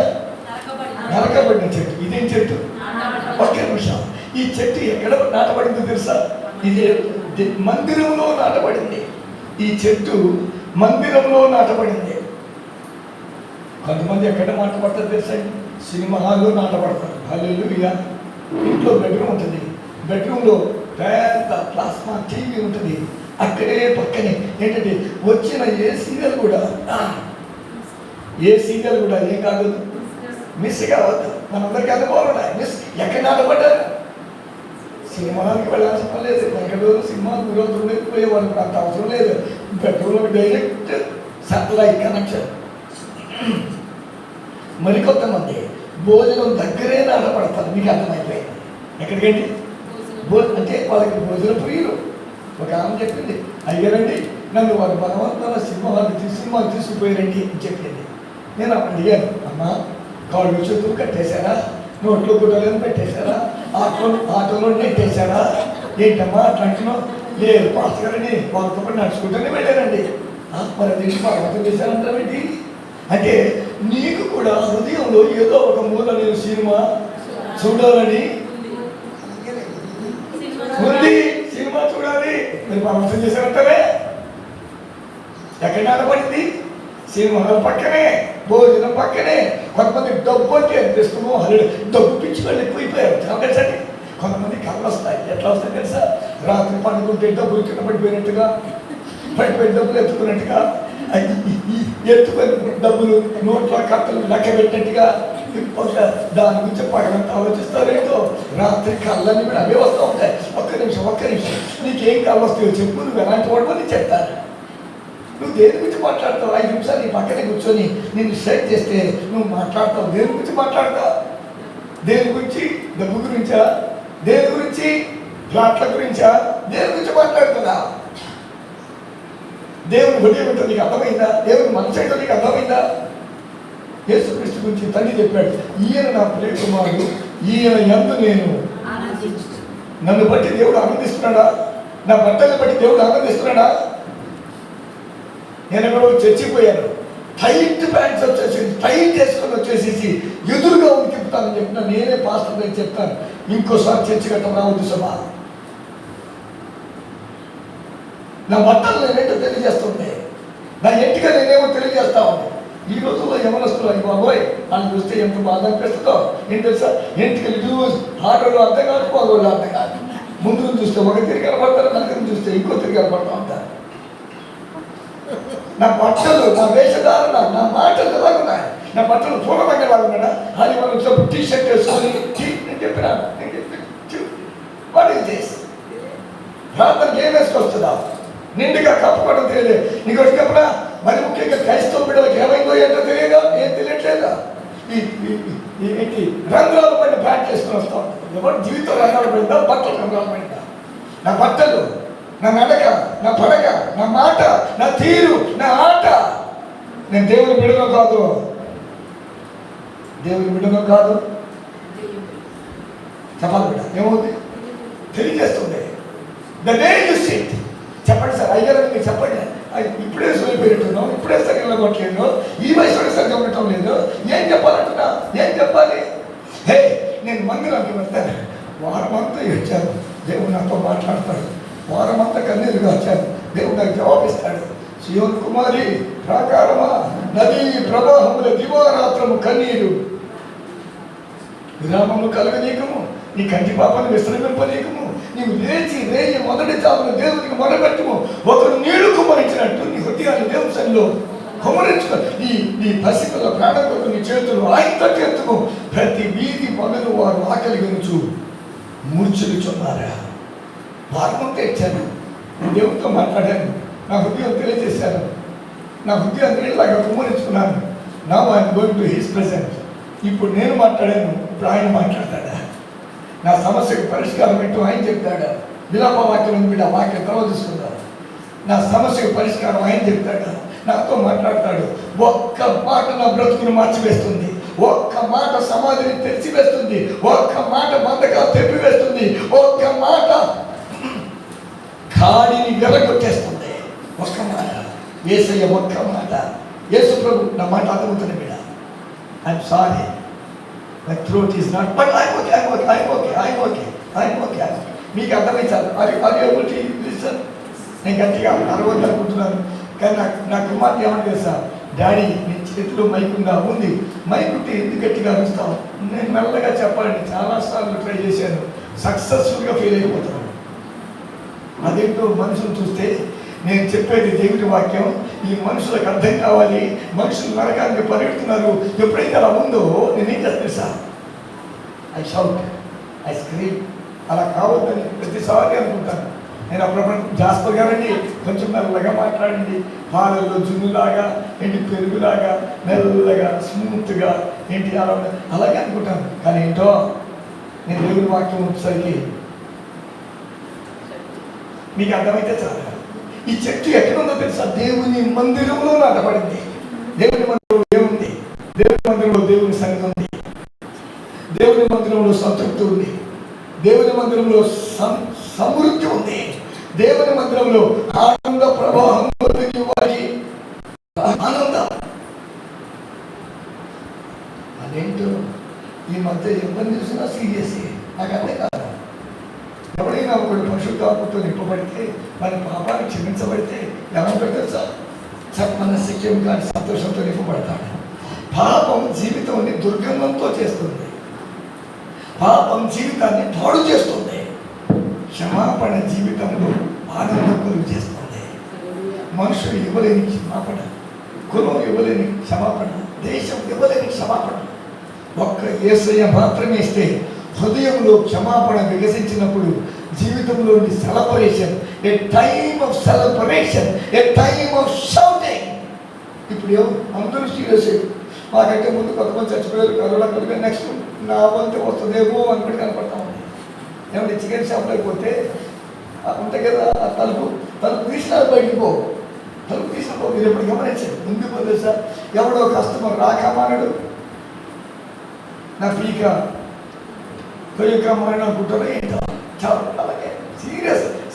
నరకబడిన చెట్టు. ఇదేం చెట్టు? ఒక్క నిమిషం. ఈ చెట్టు ఎక్కడ నాటబడిందో తెలుసా? ఇది మందిరంలో నాటబడింది. ఈ చెట్టు మందిరంలో నాటబడింది. కొంతమంది ఎక్కడ నాటబడతారు తెలుసా? సినిమా హాల్లో నాటబడతారు. హల్లెలూయా. ఇంట్లో బెడ్రూమ్ ఉంటుంది, బెడ్రూమ్లో పెద్ద ప్లాస్మా టీవీ ఉంటుంది. అక్కడే పక్కనే ఏంటంటే వచ్చిన ఏ సీరియల్ కూడా ఏం కాదు, మిస్ కావద్దు. మనందరికీ అనుభవాలు ఉన్నాయి. మిస్ ఎక్కడ నాటబడ్డారు? సినిమాకి వెళ్ళాల్సిన పని లేదు. ఎక్కడో సినిమా దూరం పోయేవాళ్ళు కూడా అంత అవసరం లేదు. బెడ్రూమ్లో డైరెక్ట్ సాటిలైట్ కనెక్షన్. మరికొంతమంది భోజనం దగ్గరే నాటపడతారు. మీకు అర్థమైపోయింది. ఎక్కడికండి? అంటే వాళ్ళకి భోజన ప్రియులు. ఒక ఆమె చెప్పింది, అయ్యారండి నన్ను వారు బలవంతాల సినిమాలు తీసుకుపోయారండి అని చెప్పింది. నేను అడిగాను, అమ్మా కాళ్ళు చేతులు కట్టేశారా? నోట్లో గుడ్డలను పెట్టేశారా? ఆటోలో నెట్టేశారా? ఏంటమ్మా అట్లా అంటున్నావు? లేదు పాస్టర్ గారని వాళ్ళతో పాటు నడుచుకుంటూనే వెళ్ళారండి. మరి అది పర్వతం చేశారంటారేంటి అంటే, నీకు కూడా హృదయంలో ఏదో ఒక మూల నేను సినిమా చూడాలని ఉంది. సినిమా చూడాలి. మీరు పర్వతం చేశారంటారే. ఎక్కడ నాటబడింది? సినిమా పక్కనే, భోజనం పక్కనే. కొంతమంది డబ్బు అంటే తెస్తున్నాము, డబ్బు పిచ్చి వాళ్ళు ఎక్కువైపోయారు. తెలుసండి. కొంతమంది కళ్ళు వస్తాయి. ఎట్లా వస్తాయి తెలుసా? రాత్రి పండుకుంటే డబ్బులు కింద పడిపోయిన డబ్బులు ఎత్తుకున్నట్టుగా, ఎత్తుకొని డబ్బులు నోట్లో కట్టలు లెక్క పెట్టినట్టుగా దాని గురించి పగలంతా ఆలోచిస్తారేంటో. రాత్రి కళ్ళన్నీ కూడా అవే వస్తూ ఉంటాయి. ఒక్క నిమిషం నీకేం కళ్ళు వస్తాయో చెప్పు, నువ్వు ఎలాంటి వాడు అని చెప్తాను. నువ్వు దేని గురించి మాట్లాడతావు? 5 నిమిషాలు నీ పక్కనే కూర్చొని నిన్ను సెట్ చేస్తే నువ్వు మాట్లాడతావు. దేని గురించి మాట్లాడతావు? దేని గురించి? డబ్బు గురించా? దేని గురించి? ఫ్లాట్ల గురించా? దేని గురించి మాట్లాడుతున్నా? దేవుని హృదయం ఏంటో నీకు అర్థమైందా? దేవుని మనసు ఏంటో నీకు అర్థమైందా? యేసుక్రీస్తు గురించి తండ్రి చెప్పాడు, ఈయన నా ప్రియ కుమారుడు, ఈయన యందు నేను. నన్ను బట్టి దేవుడు ఆనందిస్తున్నాడా? నా బట్టలను బట్టి దేవుడు ఆనందిస్తున్నాడా? నేను ఎక్కడో చచ్చిపోయాను, టైట్ ప్యాంట్స్ వచ్చేసి టైట్ చేసుకొని వచ్చేసేసి ఎదురుగా ఉండి తిప్పుతానని చెప్పిన నేనే పాస్టర్ దగ్గర చెప్తాను, ఇంకోసారి చర్చి కట్టం రావద్దు సభ. నా బట్టలు నేనేంటో తెలియజేస్తుంది, నా ఎంటిక నేనేమో తెలియజేస్తా ఉంది. ఈ రోజుల్లో యవనస్తులు అయ్యి బాబోయ్ వాళ్ళు చూస్తే ఎంత బాధ అనిపిస్తుందో ఏం తెలుసా? ఎంటికలు లూజ్, ఆడవాళ్ళు అర్థం కాదు, మగవాళ్ళు అర్థం కాదు. ముందు చూస్తే ఒక తిరిగి కనపడతారు, వెనకని చూస్తే ఇంకో తిరిగి కనపడతా ఉంటారు. నా బట్టలు, నా వేషధారణ, నా మాటలు ఎలాగున్నాయి? నా బట్టలు పూర్వమంగా ఎలాగున్నాడా? అది మనం టీ షర్ట్ వేసుకొని నేను చెప్పినా వాట్ ఈస్ దిస్? ప్రార్థనకి ఏం వేసుకొస్తుందా? నిండుగా కప్పుకోవడం తెలియదు. నీకు వచ్చి చెప్పడా, మరి ముఖ్యంగా క్రైస్తవ బిడ్డలకు ఏమైందో ఏంటో తెలియదా? ఏం తెలియట్లేదా? ఏంటి రంధ్రాలు పైన ప్యాక్ చేసుకుని వస్తా ఉంటారు. ఎవరు జీవితం రంధ్రాలు పడిందా? బట్టలు రంధ్రాలు పడిందా? నా బట్టలు, నా నడక, నా పడక, నా మాట, నా తీరు, నా ఆట. నేను దేవుని బిడ్డలో కాదు, దేవుని బిడ్డలో కాదు. చెప్పాలి బిడ్డ ఏమవుతుంది? తెలియజేస్తుంది. The day you SIT. చెప్పండి సార్, అయ్యారు మీరు చెప్పండి, ఇప్పుడే సోలిపోయినట్టున్నాం, ఇప్పుడే సరిగ్గా కొట్టలేదు, ఈ వయసులో సరిగ్గా ఉండటం లేదు, ఏం చెప్పాలంటున్నా? ఏం చెప్పాలి? హే, నేను మందిరానికి వెళ్తాను, వారమంతా వచ్చాను, దేవుడు నాతో మాట్లాడతాడు. వారమంతా కన్నీరుగా వచ్చాను, దేవుడు నాకు జవాబిస్తాడు. సియోను కుమారి ప్రాకారమా, నదీ ప్రవాహముల దివారాత్రము కన్నీరు, విరామము కలగనీకము, నీ కంటి పాపను విశ్రమింపనీకము, నీవు లేచి రేయి మొదటి చావును దేవునికి మొదలుపెట్టుము. ఒకరు నీళ్లు కుమ్మరించినట్టు నీ హృదయాన్ని దేవుని సన్నిధిలో కుమ్మరించుకో. నీ పసిపిల్ల ప్రాణం కొరకు నీ చేతులు ఆయనతో ఎత్తుకో. ప్రతి వీధి పనులు వారు ఆకలి గురించి మూర్చులుచున్నారా? వారమంతా ఇచ్చాను, దేవునితో మాట్లాడాను, నా హృదయం తెలియజేశాను, నా హృదయాన్ని నీళ్ళలాగా కుమ్మరించుకున్నాను. Now I'm going to his present. ఇప్పుడు నేను మాట్లాడాను, ఇప్పుడు ఆయన మాట్లాడతాడా? నా సమస్యకు పరిష్కారం ఏంటో ఆయన చెప్తాడా? విలాప వాక్యం ఉంది, ఆ వాక్యం తర్వాత తీసుకుందాం. నా సమస్యకు పరిష్కారం ఆయన చెప్తాడా? నాతో మాట్లాడతాడు. ఒక్క మాట నా బ్రతుకును మార్చివేస్తుంది, ఒక్క మాట సమాధిని తెరిచివేస్తుంది, ఒక్క మాట బంధకాలు తెప్పివేస్తుంది, ఒక్క మాట కాడిని వెలగొట్టేస్తుంది. ఒక్క మాట యేసయ్య, ఒక్క మాట. యేసు ప్రభు నా మాట అర్థమవుతుంది బిడ్డ. I'm sorry, my throat is not, but I'm okay. మీకు అర్థమైంది. అది ఒకటి లిసన్. నేను గట్టిగా అరవద్దు అనుకుంటున్నాను, కానీ నా కుమార్తె ఏమని తెలుసా? డాడీ నీ చేతిలో మైకుందా? ఉంది. మైకుంటే ఎందుకు గట్టిగా అరుస్తావు? నేను మెల్లగా చెప్పాలని చాలాసార్లు ట్రై చేశాను, సక్సెస్ఫుల్గా ఫెయిల్ అయిపోతున్నాను. అదేంటో మనుషులు చూస్తే నేను చెప్పేది దేవుడి వాక్యం, ఈ మనుషులకు అర్థం కావాలి, మనుషులు నరకానికి పరిగెడుతున్నారు. ఎప్పుడైతే అలా ఉందో నేనేం చేస్తా? I shout, I scream. అలా కావద్దని ప్రతిసారి అనుకుంటాను. నేను అప్పుడప్పుడు జాస్పర్ గారండి కొంచెం మెల్లగా మాట్లాడండి, పాలల్లో జున్నులాగా, ఏంటి పెరుగులాగా, మెల్లగా స్మూత్గా, ఏంటి అలా అలాగే అనుకుంటాను. కానీ ఏంటో నేను దేవుడి వాక్యం వచ్చేసరికి మీకు అర్థమైతే చాలా. ఈ చెట్టు ఎక్కడుందో తెలుసా? దేవుని మందిరంలో నాటబడింది. దేవుని మందిరంలో ఏముంది? దేవుని మందిరంలో దేవుని సన్నిధి ఉంది, దేవుని మందిరంలో సంతృప్తి ఉంది, దేవుని మందిరంలో సమృద్ధి ఉంది, దేవుని మందిరంలో ఆనంద ప్రవాహం వారికి ఆనందం. అదేంటో ఈ మధ్య ఇబ్బంది చూసినా సీరియస్. నాకు అర్థం కాదు. ఎవరైనా ఒకడు పరిశుద్ధాత్మతో నింపబడితే, మన పాపాన్ని క్షమించబడితే ఏమంటారు తెలుసా? మన శక్యం కానీ సంతోషంతో నింపబడతాడు. పాపం జీవితాన్ని దుర్గంధంతో చేస్తుంది, పాపం జీవితాన్ని పాడు చేస్తుంది, క్షమాపణ జీవితంలో ఆనందం కలుగు చేస్తుంది. మనుషులు ఇవ్వలేని క్షమాపణ, కులం ఇవ్వలేని క్షమాపణ, దేశం ఇవ్వలేని క్షమాపణ ఒక్క యేసయ్య మాత్రమే ఇస్తే హృదయంలో క్షమాపణ వికసించినప్పుడు జీవితంలోని celebration, A time of celebration, A time of shouting. ఇప్పుడు అందరూ సీరియస్. మాకంటే ముందు కొంతమంది చచ్చిపోయారు, కరోనా కలిపి నెక్స్ట్ నా వంతు వస్తుందేమో అనుకుంటే కనపడతా ఉంది. ఏమంటే చికెన్ షాప్లోకి పోతే ఉంటాయి కదా, తలుపు తీసినా బయటికి పో, తలుపు తీసినప్పుడు మీరు ఎప్పుడు గమనించండి. ఎందుకు తెలుసా? ఎవడో కస్టమర్ రాకమానడు, నా పీక కొయ్యకమ్మని అనుకుంటారో ఏంటో, చాలా అలాగే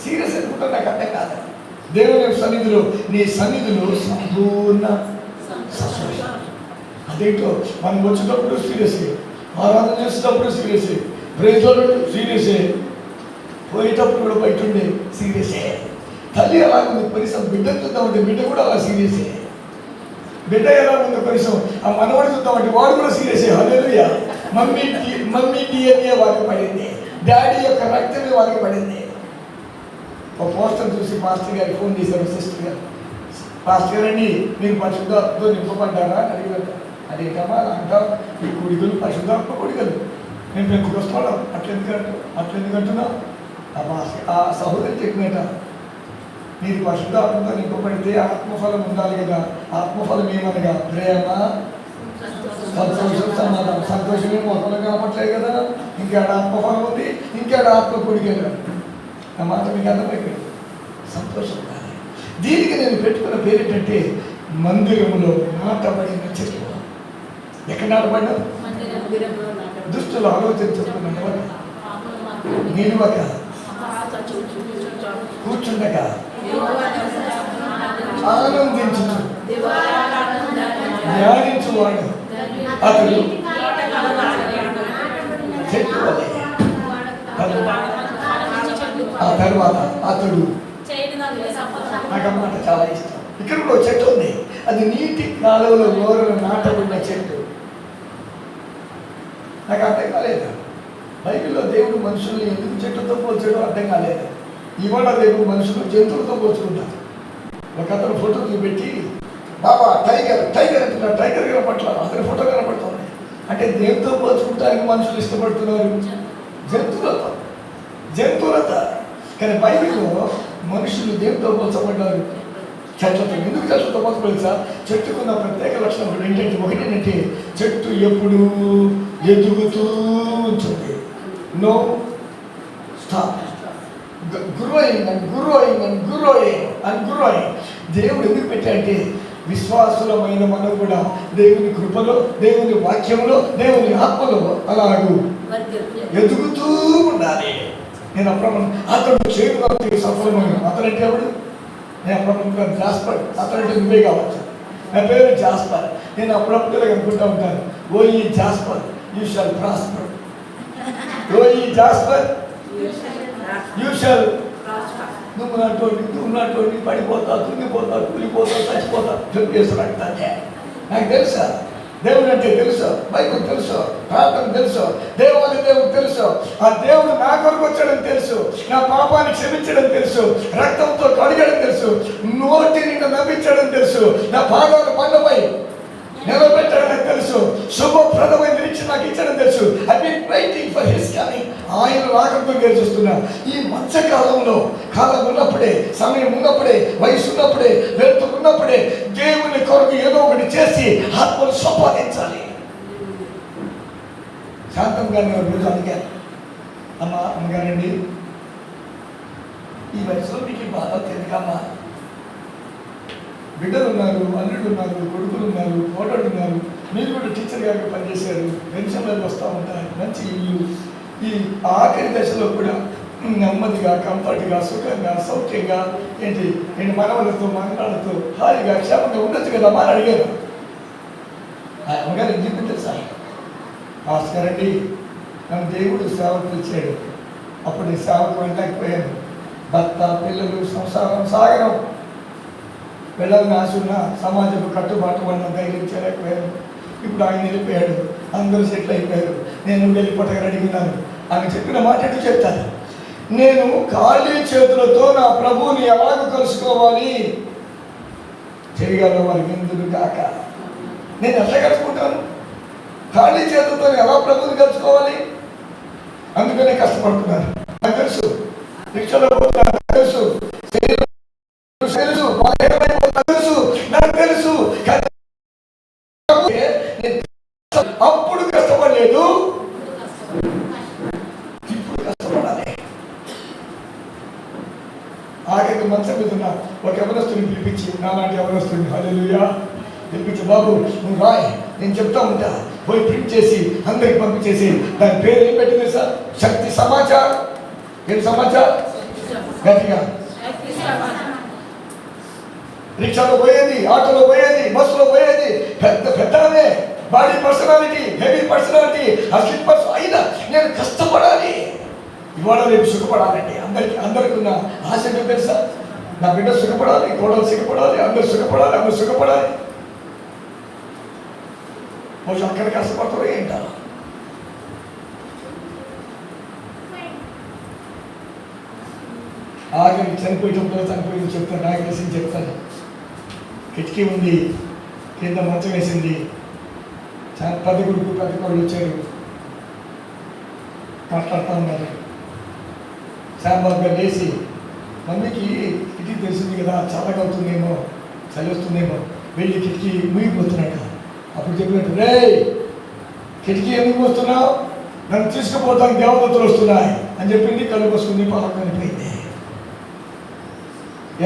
సీరియస్ అనుకుంటారు. నాకు అర్థం కాదు. దేవుని సన్నిధిలో, నీ సన్నిధిలో సంపూర్ణ సంతోషం. అదేంటో మనం వచ్చేటప్పుడు సీరియస్, ఆరాధన చేసేటప్పుడు సీరియస్, ప్రేజలో సీరియస్, పోయేటప్పుడు కూడా బయట ఉండే సీరియసే. తల్లి ఎలా ఉంది కనీసం బిడ్డను చూద్దామంటే బిడ్డ కూడా అలా సీరియసే. బిడ్డ ఎలా ఉంది కనీసం ఆ మనవాడు చూద్దామంటే వాడు కూడా సీరియసే. హల్లెలూయా. మమ్మీ DNA వాళ్ళకి పడింది, డాడీ యొక్క రక్తమే వాళ్ళకి పడింది. ఒక పోస్టర్ చూసి మాస్టర్ గారికి ఫోన్ చేశారు సిస్టర్ గారు. పాస్టర్ గారండి, మీరు పరిశుద్ధాత్మతో నింపబడ్డారా అని అడిగారు. అదేంటమ్మా అంటాం, ఈ కుడికలు పరిశుద్ధాత్మ కుడికలు, నేను పెంచుకు వస్తాను. అట్లెందుకంటున్నావు? ఆ సహోదరి చెప్పినట, మీరు పరిశుద్ధాత్మతో నింపబడితే ఆత్మఫలం ఉండాలి కదా. ఆత్మఫలం ఏమనగా ప్రేమ, సంతోషం, సమాధానం. సంతోషమే మొక్కలు కనపట్లేదు కదా, ఇంకేడ ఆత్మఫలం ఉంది, ఇంకేడ ఆత్మ కొడికెళ్ళాడు. ఆ మాట మీకు అర్థమైపోయింది. సంతోషం కాదు. దీనికి నేను పెట్టుకున్న పేరు ఏంటంటే మందిరములో నాటబడిన చెట్లు. ఎక్కడ నాటబడినా? దుష్టులు ఆలోచించుకున్న నిలువక, కూర్చుండక, ఆనందించు, ధ్యానించువాడు అతడు చెట్టు వలె. ఆ తర్వాత అతడు, నాకు అన్నమాట చాలా ఇష్టం. ఇక్కడ కూడా చెట్టు ఉంది, అది నీటి కాలువలో గోరలు నాటబడిన చెట్టు. నాకు అర్థం కాలేదు. బైబిల్లో దేవుడు మనుషుల్ని ఎందుకు చెట్టుతో పోల్చాడో అర్థం కాలేదు. ఇవాళ దేవుడు మనుషులు జంతువులతో పోల్చుకుంటారు. ఒక అతను ఫోటో చూపెట్టి, బాబా టైగర్ అంటున్నారు. టైగర్ కనపట్ల, అతని ఫోటో కనపడుతుంది. అంటే దేనితో పోల్చుకుంటానికి మనుషులు ఇష్టపడుతున్నారు? జంతువులతో. కానీ బైబిల్లో మనుషులు దేనితో పోల్చబడ్డారు? చెట్లతో. ఎందుకు చెట్లతో పోల్చబడతా? చెట్టుకున్న ప్రత్యేక లక్షణం ఏంటంటే, ఒకటి ఏంటంటే చెట్టు ఎప్పుడు ఎదుగుతూ ఉంటుంది. No stop. గ్రోయింగ్. దేవుడు ఎందుకు పెట్టాడంటే విశ్వాసులమైన మనం కూడా దేవుని కృపలో, దేవుని వాక్యంలో, దేవుని ఆత్మలో అలాగూ ఎదుగుతూ ఉండాలి. నేను అప్పుడు అతడు చేరుకు సఫలమైన అతనంటే ఎవడు? నేను అప్పుడప్పుడు జాస్పర్, అతనంటే నువ్వే కావచ్చు. నా పేరు జాస్పర్. నేను అప్పుడప్పుడు అనుకుంటూ ఉంటాను, ఓ ఈ జాస్పర్ యూ షాల్ ప్రాస్పర్. ఓ ఈ జాస్పర్ యూ షాల్. నువ్వు నాటోని పడిపోతా, తుంగిపోతా, కూలిపోతా, చచ్చిపోతా, చెప్పేస్తున్నాడు. నాకు తెలుసా దేవుడు అంటే? తెలుసు. బైబిల్ తెలుసు, ప్రార్థన తెలుసు, దేవుని దేవుడు తెలుసు. ఆ దేవుడు నా కొరకు వచ్చాడని తెలుసు, నా పాపాన్ని క్షమించడం తెలుసు, రక్తంతో కడిగడం తెలుసు, నోటిని నవ్వించడం తెలుసు, నా పాదాలు బండపై నిలబెట్టడం తెలుసు, శుభప్రదమైన నిరీక్షణ నాకు ఇచ్చడం తెలుసు. I been waiting for his coming. ఆయన రాకతో ఎదురు చూస్తున్నా. ఈ మధ్యకాలంలో కాలం ఉన్నప్పుడే, సమయం ఉన్నప్పుడే, వయసు ఉన్నప్పుడే, వెళ్తున్నప్పుడే దేవుని కొరకు ఏదో ఒకటి చేసి ఆత్మను సంపాదించాలి. శాంతంగా నేను రోజు అడిగాను, అమ్మగారండి ఈ వయసులో మీకు బాధ ఎందుకమ్మా? బిడ్డలు ఉన్నారు, అల్లుడు ఉన్నారు, కొడుకులు ఉన్నారు, కోడళ్ళు ఉన్నారు, మీరు కూడా టీచర్ గారికి పనిచేశారు, పెన్షన్లకు వస్తూ ఉంటారు, మంచి ఇల్లు. ఈ ఆఖరి దశలో కూడా నెమ్మదిగా, కంఫర్ట్గా, సుఖంగా, సౌఖ్యంగా ఏంటి మనవలతో, మనగాళ్ళతో హాయిగా, క్షేమంగా ఉండొచ్చు కదా అని అడిగారు. అమ్మగారు ఏం చెప్పింది తెలుసా? భాస్కర్ అండి, నన్ను దేవుడు సేవకు ఇచ్చాడు, అప్పుడు నేను సేవకు వెళ్ళలేకపోయాను. భర్త, పిల్లలు, సంసారం సాగరం, వెళ్ళాలని ఆశ ఉన్న సమాజపు కట్టుబాటు వల్ల ధైర్యం చేయలేకపోయాను. ఇప్పుడు ఆయన వెళ్ళిపోయాడు, అందరూ సెటిల్ అయిపోయారు, నేను వెళ్ళిపోవడానికి రెడీ ఉన్నాను. ఆయన చెప్పిన మాట ఏంటో చెప్తాను. నేను ఖాళీ చేతులతో నా ప్రభువుని ఎలాగ కలుసుకోవాలి? చేయగల వారికి ఎందుకు కాక. నేను ఎట్లా కలుసుకుంటాను? ఖాళీ చేతులతో ఎలా ప్రభువుని కలుసుకోవాలి? అందుకనే కష్టపడుతున్నాను. నాకు తెలుసు, రిక్షాలో పోతున్నాను, నాకు తెలుసు, నాకు తెలుసు. అప్పుడు కష్టపడలేదు, ఇప్పుడు కష్టపడాలి. ఆఖరికి రాత్రి మంచం మీద ఉన్న ఒక యవనస్తుని పిలిపించి, నాలాంటి యవనస్తుని హల్లెలూయా పిలిపించి, బాబు నువ్వు రాయి, నేను చెప్తా ఉంటా, పోయి ప్రింట్ చేసి అందరికి పంపించేసి, దాని పేరు ఏం పెట్టింది సార్? శక్తి సమాచార్. ఏం సమాచార్? గట్టిగా. రిక్షాలో పోయేది, ఆటోలో పోయేది, బస్సులో పోయేది, పెద్ద పెద్దనే బాడీ పర్సనాలిటీ, హెవీ పర్సనాలిటీ, అస్లిప్ పర్సన్ అయినా నేను కష్టపడాలి, ఇవాళ రేపు సుఖపడాలండి. అందరికి ఉన్న ఆశ ఏంటో తెలుసా? నా బిడ్డ సుఖపడాలి, కోడలు సుఖపడాలి, అందరు సుఖపడాలి, అందరు సుఖపడాలి. రోజు అక్కడ కష్టపడతారో ఏంటా? ఆఖరి చనిపోయేటప్పుడు చెప్తాను, నాకు తెలిసి చెప్తాను. కిటికీ ఉంది, కింద మంచం వేసింది, చాలా 10 కోళ్ళు వచ్చారు, మాట్లాడుతూ ఉన్నారు. శ్యాంబాబు గారు లేచి, మమ్మీకి కిటికీ తెలిసింది కదా, చల్లగా అవుతుందేమో, చలి వస్తుందేమో, వెళ్ళి కిటికీ మునిగిపోతున్నాడు. అప్పుడు చెప్పినట్టు, రే కిటికీ ఎందుకు వస్తున్నావు? నన్ను తీసుకుపోతానికి దేవదత్తులు వస్తున్నాయి అని చెప్పింది. కళ్ళు పోసుకుంది, పక్కన పోయింది.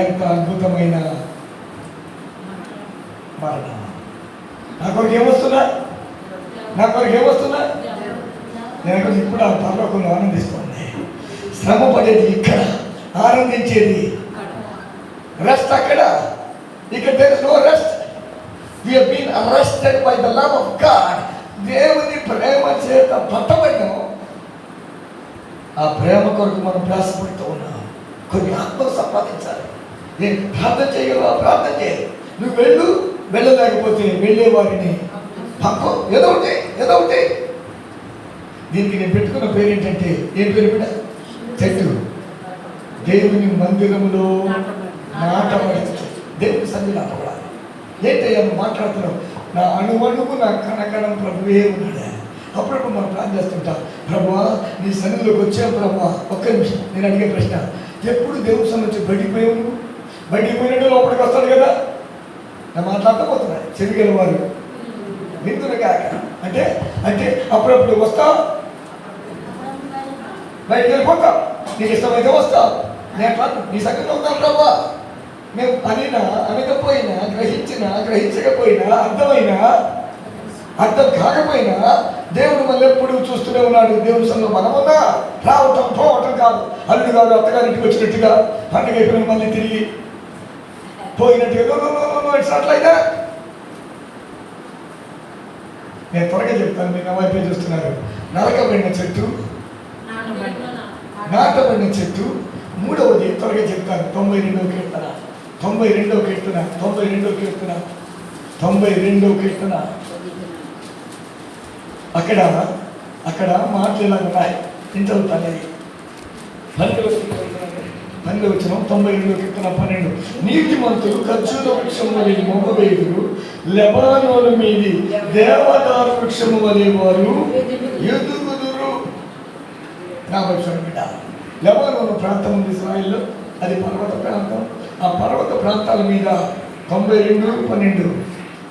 ఎంత అద్భుతమైన మరణం. నా కొరకు ఏమొస్తున్నా? నేను ఇప్పుడు ఆ పర్లోకంలో ఆనందిస్తుంది. శ్రమ పడేది ఇక్కడ, ఆనందించేది రెస్ట్ అక్కడ. ఇక్కడ there is no rest. We have been arrested by the love of God. దేవుని ప్రేమ చేత పట్టబడ్డాం. ఆ ప్రేమ కొరకు మనం ప్రయాసపడుతూ ఉన్నాం. కొన్ని ఆత్మలు సంపాదించాలి. నేను ప్రార్థన చేయగలవా? ప్రార్థన చేయాలి. నువ్వు వెళ్ళలేకపోతే వెళ్ళే వారిని పంపు. ఏదో ఒకటి. దీనికి నేను పెట్టుకున్న పేరు ఏంటంటే, ఏం పేరు బిడ్డ? చెట్టు. దేవుని మందిరములో నాటబడి, దేవుని సన్నిధి నాటబడాలి. ఏంటయ్యా నువ్వు మాట్లాడుతున్నావు? నా అణువణువు నా కణకణం ప్రభువే ఉన్నాడు. అప్పుడప్పుడు మనం ప్రార్థన చేస్తుంటాం, ప్రభువా నీ సన్నిధిలోకి వచ్చావు ప్రభువా. ఒక్క నిమిషం, నేను అడిగే ప్రశ్న, ఎప్పుడు దేవుని సన్నిధి బయటిపోయావు? నువ్వు బయటిపోయినట్టు లోపలికి వస్తాడు కదా. నా మాట్లాడకపోతున్నాయి చెవిగల వారు విందులు కాక. అంటే అప్పుడప్పుడు వస్తావు, బయటికి వెళ్ళిపోతావు, నీకు ఇష్టమైతే వస్తావు. నేను నీ సంగతి ఉంటాను ప్రభా. మేము అనకపోయినా, గ్రహించకపోయినా, అర్థం కాకపోయినా దేవుడు మళ్ళీ ఎప్పుడు చూస్తూనే ఉన్నాడు. దేవుని సన్నిధిలో మనమున్నా రావటం పోవటం కాదు. అల్లుడు గారు అత్తగారింటికి వచ్చినట్టుగా పండుగ అయిపోయిన మళ్ళీ తిరిగి పోయినట్టుగా అట్లయితే నేను త్వరగా చెప్తాను, మీరు నా వైపే చూస్తున్నారు. నాటబడిన చెట్టు మూడవది త్వరగా చెప్తాను. 92వ కీర్తన. అక్కడ మాటలు ఇలా ఉన్నాయి. ఇంతలో తనది 92వ కీర్తన 12. నీతిమంతులు ఖర్జూర వృక్షము వలె మొగ్గవేయుదురు, లెబానోను మీది దేవదారు వృక్షము వలె వారు ఎదుగుదురు. నా వృక్షం బిడ్డ, లెబానోను ప్రాంతం ఉంది ఇశ్రాయేల్లో. అది పర్వత ప్రాంతం. ఆ పర్వత ప్రాంతాల మీద 92:12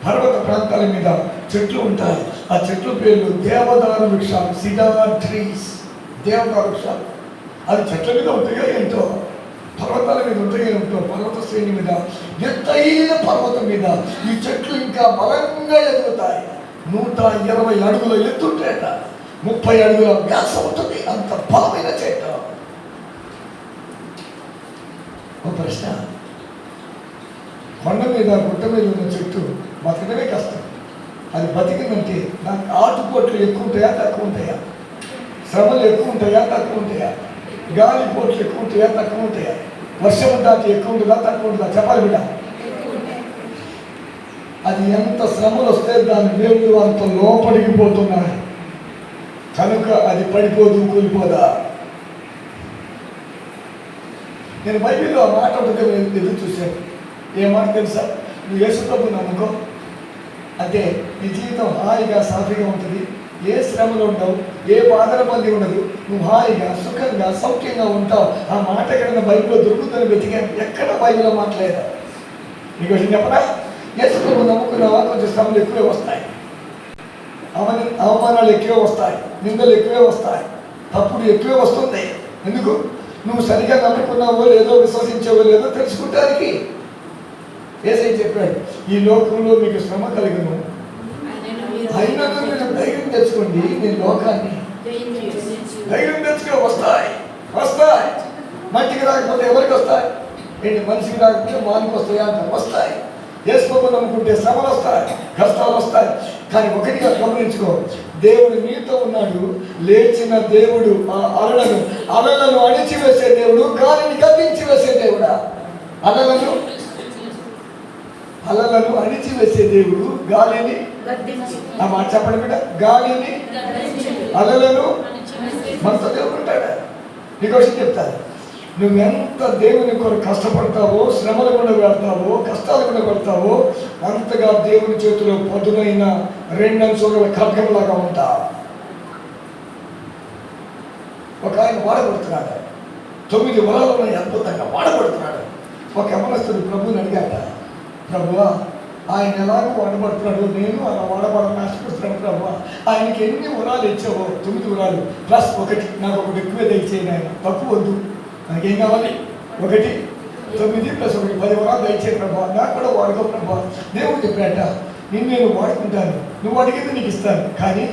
పర్వత ప్రాంతాల మీద చెట్లు ఉంటాయి. ఆ చెట్ల పేర్లు దేవదారు వృక్షాలు, సిడార్ ట్రీస్. దేవదారు వృక్షాలు అది చెట్ల మీద ఉంటాయో ఏంటో, పర్వతాల మీద ఉంటాయో ఏంటో. పర్వత శ్రేణి మీద, ఎత్తైన పర్వతం మీద ఈ చెట్లు ఇంకా బలంగా ఎదుగుతాయి. 120 అడుగుల ఎత్తుంటేట, 30 అడుగుల వ్యాసం ఉంటుంది. అంత బలమైన చెట్టు. ఒక ప్రశ్న, కొండ మీద గుట్ట మీద ఉన్న చెట్టు బతకడమే కష్టం. అది బతికిందంటే నాకు ఆటుపోట్లు ఎక్కువ ఉంటాయా తక్కువ ఉంటాయా? శ్రమలు ఎక్కువ ఉంటాయా తక్కువ ఉంటాయా? గాలిపోట్లు ఎక్కువ ఉంటాయా తక్కువ ఉంటాయా? వర్షం దాటి ఎక్కువ ఉంటుందా తక్కువ ఉంటుందా? చెప్పాలి బిడ్డ. అది ఎంత శ్రమలు వస్తే దాని వేళ్ళు అంత లోపలికి పోతున్నాయి కనుక అది పడిపోదు, కూలిపోదా? నేను బైబిల్లో ఆ మాట ఉంటుందే ఎదురు చూశాను. ఏ మాట తెలుసా? నువ్వు యేసు ప్రభువుని నమ్ముకో, అంటే నీ జీవితం హాయిగా సాఫీగా ఉంటుంది. ఏ శ్రమలు ఉండవు, ఏ బాధల మంది ఉండదు. నువ్వు హాయిగా సుఖంగా సౌఖ్యంగా ఉంటావు. ఆ మాట ఎక్కడైనా బైబిల్లో దొరుకుతుందని వెతికాను, ఎక్కడ బైబిల్లో మాట్లాడలేదు. నీకు వచ్చి చెప్పరా? యేసు ప్రభువు నమ్ముకున్నావా? కొంచెం శ్రమలు ఎక్కువే వస్తాయి, అవమానాలు ఎక్కువే వస్తాయి, నిందలు ఎక్కువే వస్తాయి, తప్పుడు ఎక్కువే వస్తుంది. ఎందుకు? నువ్వు సరిగా నమ్ముకున్నావో లేదో, విశ్వసించావో లేదో తెలుసుకుంటానికి. యేసయ్య చెప్పాడు, ఈ లోకంలో మీకు శ్రమ కలుగును, అయినా మీరు ధైర్యం తెచ్చుకోండి, నేను లోకాన్ని ధైర్యం తెచ్చుకో. వస్తాయి వస్తాయి. మట్టికి రాకపోతే ఎవరికి వస్తాయి? ఏంటి, మనిషికి రాకపోతే మానికి వస్తాయి అంట. వస్తాయి. యేసుని నమ్ముకుంటే శ్రమలు వస్తాయి, కష్టాలు వస్తాయి. కానీ ఒకటిగా గమనించుకో, దేవుడు నీతో ఉన్నాడు. లేచిన దేవుడు ఆ అలలను అణిచివేసే దేవుడు, గాలిని కదిలించి వేసే దేవుడా. అలలను అణిచివేసే దేవుడు, గాలిని, ఆ మాట చెప్పండి బిడ్డ, గాలిని అలలను మనతో దేవుడు ఉంటాడా? నీకోసం చెప్తాను, నువ్వెంత దేవుని కొరకు కష్టపడతావో, శ్రమలు గుండా వెళ్తావో, కష్టాలు గుండా పడతావో, అంతగా దేవుని చేతిలో పదునైన 2 అంచుల ఖడ్గంలాగా ఉంటావు. ఒక ఆయన వాడబడుతున్నాడు, 9 వరాలను అద్భుతంగా వాడబడుతున్నాడు. ఒక యవనస్తుడు ప్రభువుని అడిగాట, ప్రభువా ఆయన ఎలాగో వాడబడుతున్నాడు, నేను అలా వాడబడాలని ఆశపడుతున్నాను ప్రభువా, ఆయనకి ఎన్ని వరాలు ఇచ్చావో? 9 వరాలు ప్లస్ 1, నాకు ఒకటి ఎక్కువ దయచేయండి ఆయన, తక్కువ వద్దు, నాకేం కావాలి? 1, 9 + 1, 10 వరాలు దయచేయి ప్రభా, నాకు కూడా వాడుకో ప్రభా. దేవుడు చెప్పాట, నేను వాడుకుంటాను, నువ్వు అడిగింది నీకు ఇస్తాను. కానీ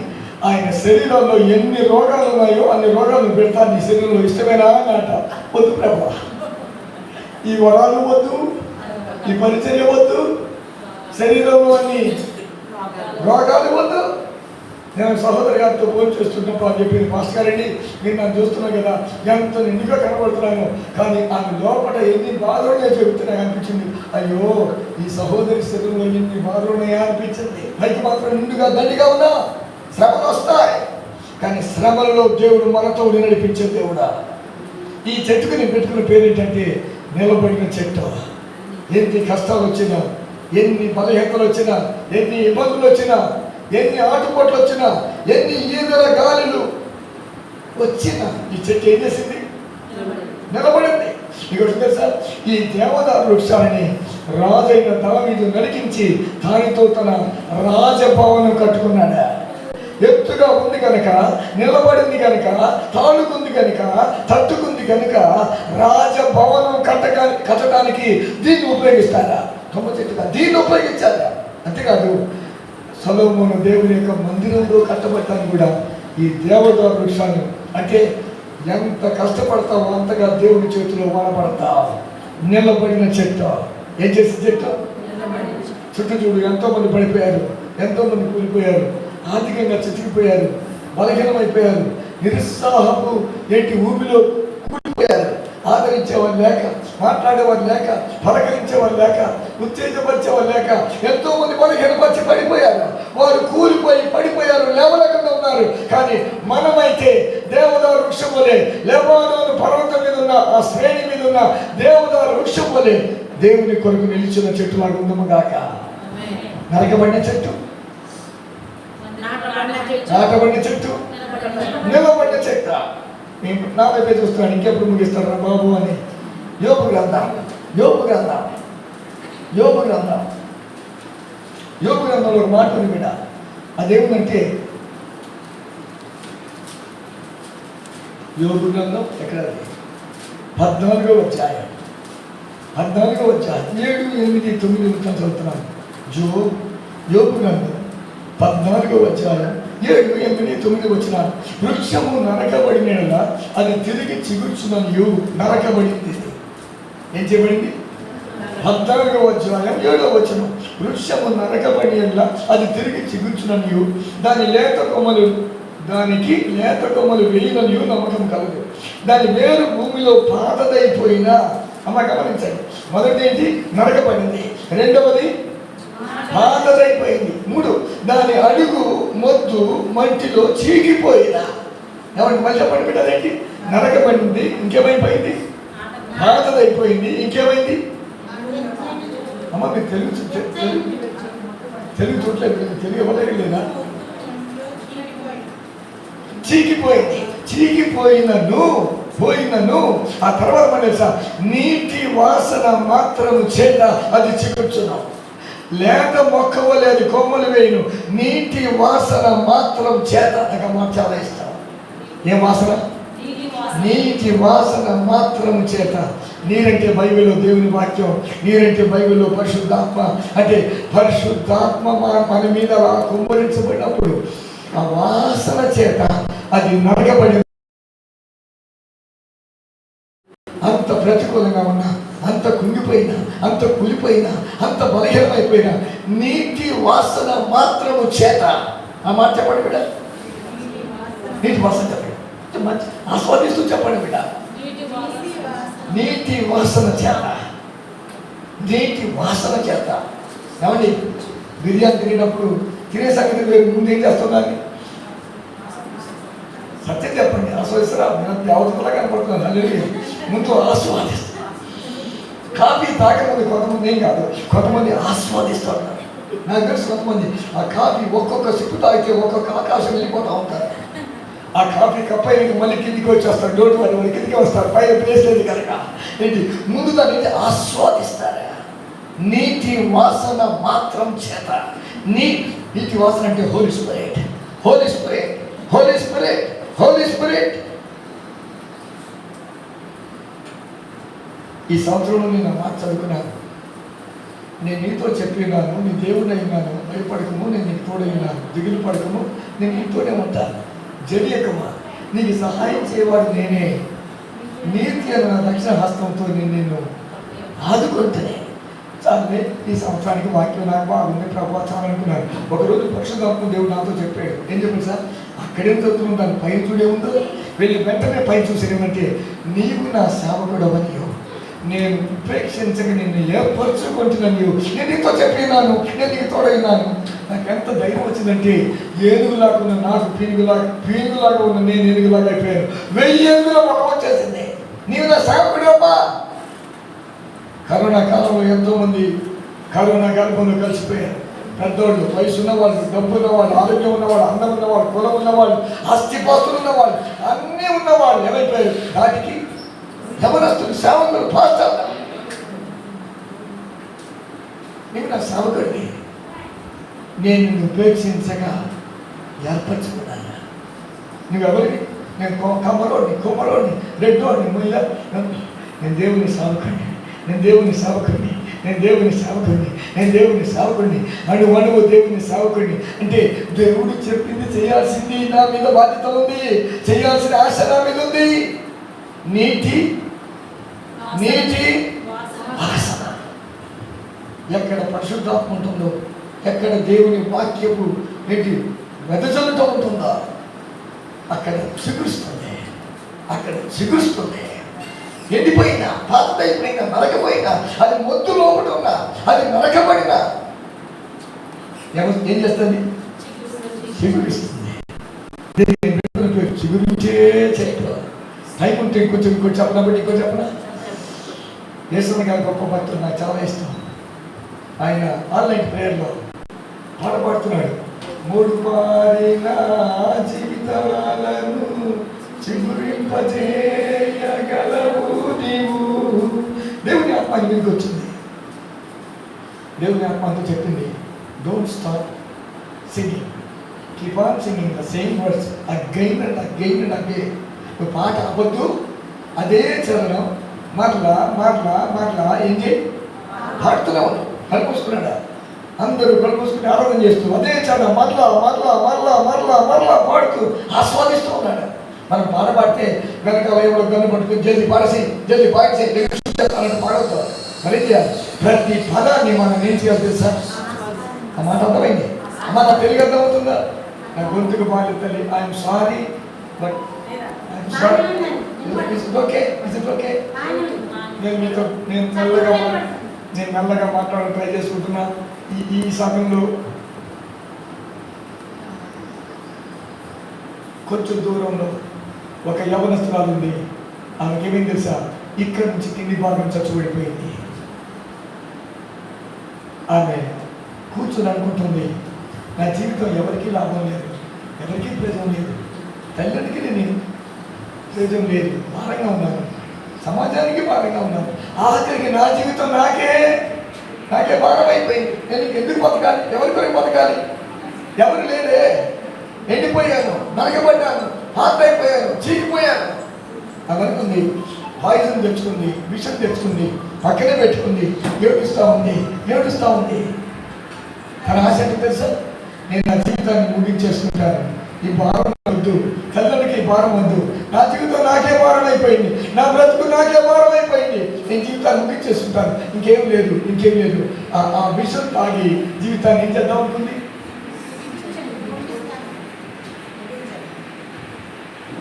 ఆయన శరీరంలో ఎన్ని రోగాలు ఉన్నాయో అన్ని రోగాలు పెడతాను నీ శరీరంలో, ఇష్టమేనా అన్నట. వద్దు ప్రభా, ఈ వరాలు వద్దు, ఈ పరిచర్య వద్దు, శరీరంలో అన్ని రోగాలు వద్దు. నేను సహోదరి గారితో ఫోన్ చేస్తున్నప్పుడు అని చెప్పింది, మాస్టర్ గారండి మీరు నన్ను చూస్తున్నాను కదా, ఎంత నిండుగా కనబడుతున్నాను, కానీ ఆమె లోపల ఎన్ని బాధలు ఉన్నాయో చెబుతున్నాయి అనిపించింది. అయ్యో, ఈ సహోదరి శరీరంలో ఎన్ని బాధలు ఉన్నాయా అనిపించింది. పైకి మాత్రం నిండుగా దండిగా ఉన్నా, శ్రమలు వస్తాయి. కానీ శ్రమలలో దేవుడు మనతో నడిపించే దేవుడా. ఈ చెట్టుకు నేను పెట్టుకున్న పేరు ఏంటంటే నిలబడిన చెట్టు. ఎన్ని కష్టాలు వచ్చినా, ఎన్ని బలహీనతలు వచ్చినా, ఎన్ని ఇబ్బందులు వచ్చినా, ఎన్ని ఆటుపోట్లు వచ్చినా, ఎన్ని ఈదల గాలులు వచ్చినా, ఈ చెట్టు ఏం చేసింది? నిలబడింది. ఇక్కడ తెలుసా, ఈ దేవదారు వృక్షాన్ని రాజైన దావీదు నరికించి దానితో తన రాజభవనం కట్టుకున్నాడు. ఎత్తుగా ఉంది కనుక, నిలబడింది కనుక, తాళుకుంది కనుక, తట్టుకుంది కనుక రాజభవనం కట్టడానికి దీన్ని ఉపయోగిస్తారా? కొమ్మ చెట్టుగా దీన్ని ఉపయోగించారా? అంతేకాదు, సొలొమోను దేవుని యొక్క మందిరంలో కట్టబడటానికి కూడా ఈ దేవదారు వృక్షాన్ని, అంటే ఎంత కష్టపడతావో అంతగా దేవుని చేతిలో వాడబడతావు. నిలబడిన చెట్టు. ఏం చేసిన చెట్టు? చుట్టూ చూడు, ఎంతోమంది పడిపోయారు, ఎంతోమంది కూలిపోయారు, ఆర్థికంగా చితికిపోయారు, బలహీనమైపోయారు, నిరుత్సాహపు ఊపిలో కూలిపోయారు. ఆదరించేవారు లేక, మాట్లాడేవారు లేక, పలకరించేవారు లేక, ఉత్తేజపరిచేవారు లేక ఎంతోమంది బలహీనపరిచి పడిపోయారు. వారు కూలిపోయి పడిపోయారు, లేవలేకుండా ఉన్నారు. కానీ మనమైతే దేవదారు వృక్షం వలె, లెబానోను పర్వతం మీద ఉన్న ఆ శ్రేణి మీద ఉన్న దేవదారు వృక్షం వలె దేవుని కొరకు నిలిచిన చెట్టులాగా ఉందము గాక. నరకబడిన చెట్టు, నాటబడిన చెట్టు, నిలబడిన చెట్టు. నేను నా వైపే చూస్తున్నాను, ఇంకెప్పుడు ముగిస్తాడు రా బాబు అని. యోబు గ్రంథంలో ఒక మాట ఉంది బిడ్డ. అదేమిటంటే, యోబు గ్రంథం ఎక్కడ? 14వ అధ్యాయం 7, 8, 9 చదువుతున్నాను. యోబు గ్రంథం 14వ అధ్యాయం 7, 8, 9 వచనాలు. వృక్షము నరకబడిన అది తిరిగి చిగుర్చుననియు నరకబడింది. ఏం చేయబడింది? 14వ అధ్యాయం 7వ వచనం. వృక్షము నరకబడిన అది తిరిగి చిగుర్చుననియు దానికి లేత కొమ్మలు వేయననియు నమ్మకం కలదు. దాని వేరు భూమిలో పాతదైపోయినా, అమ్మ గమనించండి, మొదటి ఏంటి? నరకబడింది. రెండవది పాతదైపోయింది. 3 దాని అడుగు మొద్దు మట్టిలో చీకిపోయినా. ఏమంటే మళ్ళీ చెప్పండి బిడ్డ, అదేంటి? నరకబడింది, ఇంకేమైపోయింది? పాతదైపోయింది, ఇంకేమైంది? అమ్మ మీరు తెలుగు చూడలేదు, తెలుగు ఇవ్వలేదు లేదా? చీకిపోయినను ఆ తర్వాత మన నీటి వాసన మాత్రము చేత అది చిగుర్చును. లేత మొక్క వలె అది కొమ్మలు వేయును, నీటి వాసన మాత్రం చేత. నాకు మాట చాలా ఇష్టం. ఏం వాసన? నీటి వాసన మాత్రము చేత. నీరంటే బైబిల్లో దేవుని వాక్యం, నీరంటే బైబిల్లో పరిశుద్ధాత్మ. అంటే పరిశుద్ధాత్మ మన మీద కుమ్మరించబడినప్పుడు ఆ వాసన చేత అది నడగబడి, అంత ప్రతికూలంగా ఉన్నా, అంత కుంగిపోయినా, అంత కూలిపోయినా, అంత బలహీనమైపోయినా నీటి వాసన మాత్రము చేత. ఆ మాట చెప్పండి బిడ్డ, నీటి వాసన చెప్పండి, మంచి ఆస్వాదిస్తూ చెప్పండి బిడ్డ. నీటి వాసన చేత, నీటి వాసన చేత. ఏమండి, బిర్యానీ తినేటప్పుడు తినే సంగతి వేరు, ముందు ఏం చేస్తున్నాను? సత్యం చెప్పండి, ఆస్వాదిస్తారా? దేవతలా కనపడుతున్నాను. అల్లు ముందు ఆస్వాదిస్తారు. కాఫీ తాగమంది కొంతమంది ఏం కాదు, కొంతమంది ఆస్వాదిస్తూ ఉంటారు. నాకు తెలుసు కొంతమంది ఆ కాఫీ ఒక్కొక్క సిప్పు తాగితే ఒక్కొక్క ఆకాశం వెళ్ళిపోతూ ఉంటారు. ఆ కాఫీ కప్పై మళ్ళీ కిందికి వచ్చేస్తారు. డోర్ వాళ్ళు కిందికి వస్తారు, పైన ప్లేస్ లేదు కనుక. ఏంటి ముందు దాన్ని ఆస్వాదిస్తారా? నీటి వాసన మాత్రం చేత. నీటి వాసన అంటే Holy Spirit, Holy Spirit, Holy Spirit, Holy Spirit. ఈ సంవత్సరంలో నేను మాట చదువుకున్నాను. నేను నీతో చెప్పినాను, నీ దేవుడు అయినాను, భయపడకము, నేను నీకు తోడైనాను, దిగులు పడకము, నేను నీతోనే ఉంటాను, జడియకమా, నీకు సహాయం చేయవాడు నేనే, నీతి అన్న దక్షిణ హస్తంతో నేను ఆదుకుంటేనే. చాలే, ఈ సంవత్సరానికి వాక్యం నాకు బాగుంది ప్రభావ చాలనుకున్నాను. ఒకరోజు పరిశుద్ధాత్మ దేవుడు నాతో చెప్పాడు. ఏం చెప్పాడు సార్? అక్కడేం చదువుతున్నాను, దాని పైన చూడేముందో వెళ్ళి వెంటనే పైన చూసేయమంటే, నీవు నా సేవకుడవని నేను ఉపేక్షించక నిన్ను ఏర్పరచుకుంటున్నా, నేను నీతో చెప్పినాను, నేను నీకు తోడైనాను. నాకు ఎంత ధైర్యం వచ్చిందంటే, ఏనుగులాగా ఉన్న నాకు పీనుగులాగా ఉన్న నేను ఏనుగులాగా అయిపోయాను. 1000 ఏనుగుల మొక్క వచ్చేసింది. నీవు నా సేవకుడమ్మా. కరోనా కాలంలో ఎంతోమంది కరోనా గర్భంలో కలిసిపోయారు. పెద్దోళ్ళు, వయసు ఉన్నవాళ్ళు, డబ్బు ఉన్నవాళ్ళు, ఆరోగ్యం ఉన్నవాళ్ళు, అందం ఉన్నవాళ్ళు, కులం ఉన్నవాళ్ళు, ఆస్తిపాస్తులు ఉన్నవాళ్ళు, అన్నీ ఉన్నవాళ్ళు ఏమైపోయారు? దానికి యవనస్తులు, సేవకులు, పాస్టర్లు. నీవు నా సేవకుడిని, నేను నిన్ను ఉపేక్షించగా ఏర్పరచుకున్నాను. నువ్వెవరికి? నేను కమ్మరోడిని, కుమ్మరోడిని, రెడ్డోడిని, ముయ్య. నేను దేవుని సేవకుడిని, నేను దేవుని సేవకుడిని, నేను దేవుని సేవకుడిని, నేను దేవుని సేవకుడిని, అణువణువు దేవుని సేవకుడిని. అంటే దేవుడు చెప్పింది చేయాల్సింది నా మీద బాధ్యత ఉంది, చేయాల్సిన ఆశ నా మీద ఉంది. నీటి వాసన. ఎక్కడ పరిశుద్ధాత్మ ఉంటుందో, ఎక్కడ దేవుని వాక్యపు ఏంటి వెదజల్లుతూ ఉంటుందో అక్కడ చిగురుస్తుంది, అక్కడ చిగురుస్తుంది. ఎండిపోయినా, పాతదైపోయినా, నరకపోయినా, అది మొద్దు లోపల ఉన్నా, అది నరకబడినా ఏం చేస్తుంది? చిగురిస్తుంది. చిగురించే చెట్లు. టైం ఉంటే ఇంకొంచెం చెప్పనా బట్టి ఇంకో చెప్పనా? యేసన్న గారి గొప్ప భక్తుడు, నాకు చాలా ఇష్టం. ఆయన ఆన్లైన్ ప్రేయర్లో పాడబడుతున్నాడు. 3 పారిన జీవితాలను చిగురింపజేయగలవు నీవు. దేవుని ఆత్మ మీదకి వచ్చింది. దేవుని ఆత్మ అంతా చెప్పింది, don't stop singing, keep on singing the same words again and again and again. నువ్వు పాట అవ్వద్దు, అదే చరణం మాటలా ఏం చేయి, పాడుతున్నావు. కలుపుకున్నాడా? అందరూ కలుపుకుని ఆరాధన చేస్తూ అదే చరణం మరలా పాడుతూ ఆస్వాదిస్తూ ఉన్నాడు. మనం పాట పాడితే వెనక ఎవరో గన్ను పట్టుకుని జల్దీ పాడేసి అన్నట్టు పాడవుతాం. మరి ప్రతి పదాన్ని మనం ఏం చేయాలి తెలుసా? ఆ మాట అర్థమైంది? ఆ మాట తెలుగు అర్థమవుతుందా? నా గొంతుకు బాధ్యత తల్లి, ఐఎమ్ సారీ బట్ ఓకే. నేను మెల్లగా మాట్లాడడం ట్రై చేసుకుంటున్నా. ఈ సమయంలో కొంచెం దూరంలో ఒక యవనస్తురాలు ఉంది. ఆమెకి ఏమైంది తెలుసా? ఇక్కడి నుంచి కింది భాగం చచ్చుబడిపోయింది. ఆమె కూర్చొని అనుకుంటుంది, నా జీవితం ఎవరికీ లాభం లేదు, ఎవరికీ ప్రయోజనం లేదు, తల్లిదండ్రికి నేను ప్రయోజనం లేదు, భారంగా ఉన్నాను, సమాజానికి భారంగా ఉన్నాను, ఆఖరికి నా జీవితం నాకే భారం అయిపోయింది. నేను ఎందుకు బతకాలి? ఎవరి కొరకు బతకాలి? ఎవరు లేరే, ఎండిపోయాను, నరకబడ్డాను, పాత అయిపోయాను, చీకిపోయాను. అలాగే పాయిజన్ తెచ్చుకుంది, విషం తెచ్చుకుంది, పక్కనే పెట్టుకుంది, ఏడుస్తూ ఉంది. తన ఆశ ఏంటి తెలుసా? నేను నా జీవితాన్ని ముగించేసుకుంటాను, ఈ భారం వద్దు, తల్లికి భారం వద్దు, నా జీవితం నాకే భారం అయిపోయింది, నా బ్రతుకు నాకే భారం అయిపోయింది, నేను జీవితాన్ని ముగించేసుకుంటాను, ఇంకేం లేదు. ఆ విషం తాగి జీవితాన్ని ఏం చేద్దాం అనుకుంది?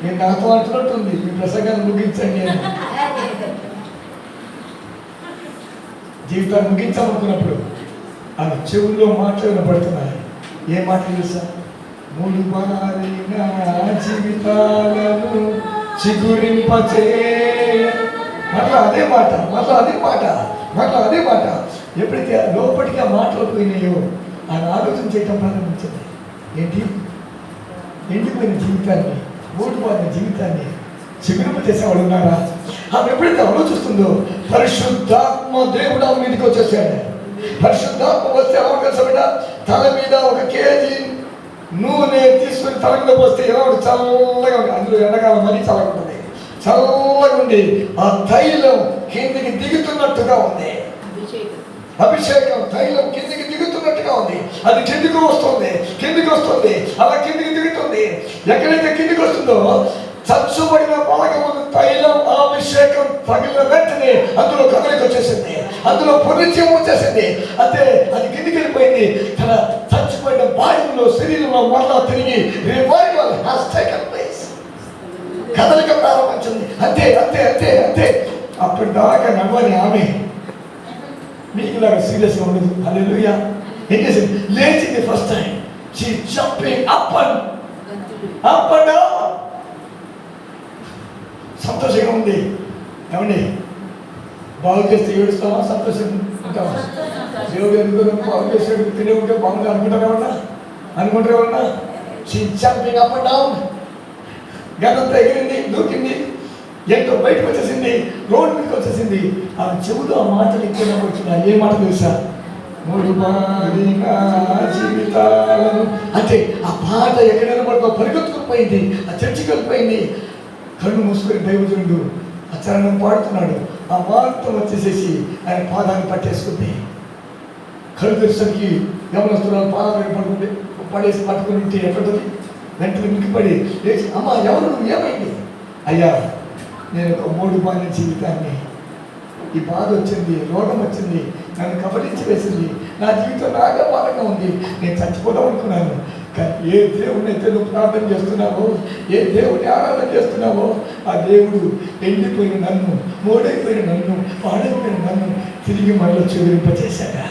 నేను నాతో అంటున్నట్టుంది, మీ ప్రసంగాన్ని ముగించండి అని. జీవితాన్ని ముగించాలనుకున్నప్పుడు ఆ చెవుల్లో మాటలు వినపడుతున్నాయి. ఏ మాటలు తెలుసా? మూడు బారిన జీవితాలను చిగురింపచే. మళ్ళా అదే మాట. ఎప్పుడైతే లోపలికి ఆ మాటలు పోయినాయో ఆయన ఆలోచన చేయటం ప్రారంభించింది. ఏంటి? ఎండిపోయిన జీవితాన్ని, ఓడిపోయిన జీవితాన్ని చిగురింప చేసేవాడు ఉన్నారా? ఆమె ఎప్పుడైతే ఆలోచిస్తుందో పరిశుద్ధాత్మ దేవుడు ఆమె మీదకి వచ్చేసాడు. పరిశుద్ధాత్మ వస్తే ఎవరు కలిసి తల మీద 1 కేజీ నూనె తీసుకుని తల మీద పోస్తే ఎవరు చల్లగా ఉంది. అందులో ఎండకాలం మరీ చల్లగా ఉండి ఆ తైలం కిందికి దిగుతున్నట్టుగా ఉంది. అభిషేకం తైలం కిందికి దిగుతున్నట్టుగా ఉంది. అది కిందికి వస్తుంది, అలా కిందికి దిగుతుంది. ఎక్కడైతే కిందికి వస్తుందో చచ్చుబడిన భాగమును తైలం అభిషేకం తగిలిన వెంటనే అందులో కదలిక వచ్చేసింది, అందులో పునరుజ్జీవం వచ్చేసింది. అంతే, అది కిందికి వెళ్ళిపోయింది. తన చచ్చిపోయిన భాగంలో శరీరంలో మరలా తిరిగి రివైవల్ హ్యాస్ టేకెన్ ప్లేస్. కదలిక ప్రారంభించింది. అంతే. అప్పటిదాకా నడవని ఆమె మీకులాగా సీరియస్గా ఉండదు. హల్లెలూయా. ఏం చేసింది? లేచింది. First time she jumping up and down. సంతోషంగా ఉంది. ఏమండి, బాగు చేస్తే ఏడుస్తావా? సంతోషం ఉంటావా? దేవుడు ఎందుకు బాగు చేసాడు, తినే ఉంటే బాగుంది అనుకుంటారేమన్నా? She jumping up and down. గదంతా ఎగిరింది, దూకింది, ఎంతో బయటకు వచ్చేసింది, రోడ్డు మీదకి వచ్చేసింది. ఆ చెవుతో ఆ మాటలు ఇక్కడ వచ్చిన ఏ మాట తెలుసా? మూడు బారిన జీవితాలను. అంటే ఆ పాట ఎక్కడ నిలబడుతూ పరిగెత్తుకుని పోయింది, ఆ చర్చికి వెళ్ళిపోయింది. కళ్ళు మూసుకొని దైవజనుడు ఆ చరణం పాడుతున్నాడు. ఆ మాటం వచ్చేసేసి ఆయన పాదాన్ని పట్టేసుకుంది. కళ్ళు తెరిసరికి యవనస్తురాలు పాదాలు పట్టుకుని ఉంటే ఎక్కడుంది? వెంటనే మిక్కిపడి లేచి, అమ్మ ఎవరు, ఏమైంది? అయ్యా, నేను ఒక 3 బారిన జీవితాన్ని, ఈ బాధ వచ్చింది, రోగం వచ్చింది, నన్ను కబలించి వేసింది, నా జీవితం నాగా బాధగా ఉంది, నేను చచ్చిపోదాం అనుకున్నాను. కానీ ఏ దేవుడిని అయితే నువ్వు ప్రార్థన చేస్తున్నావో, ఏ దేవుడిని ఆరాధన చేస్తున్నావో, ఆ దేవుడు ఎండిపోయిన నన్ను, మోడైపోయిన నన్ను, పాడైపోయిన నన్ను తిరిగి మళ్ళీ చిగురింపచేశాడా.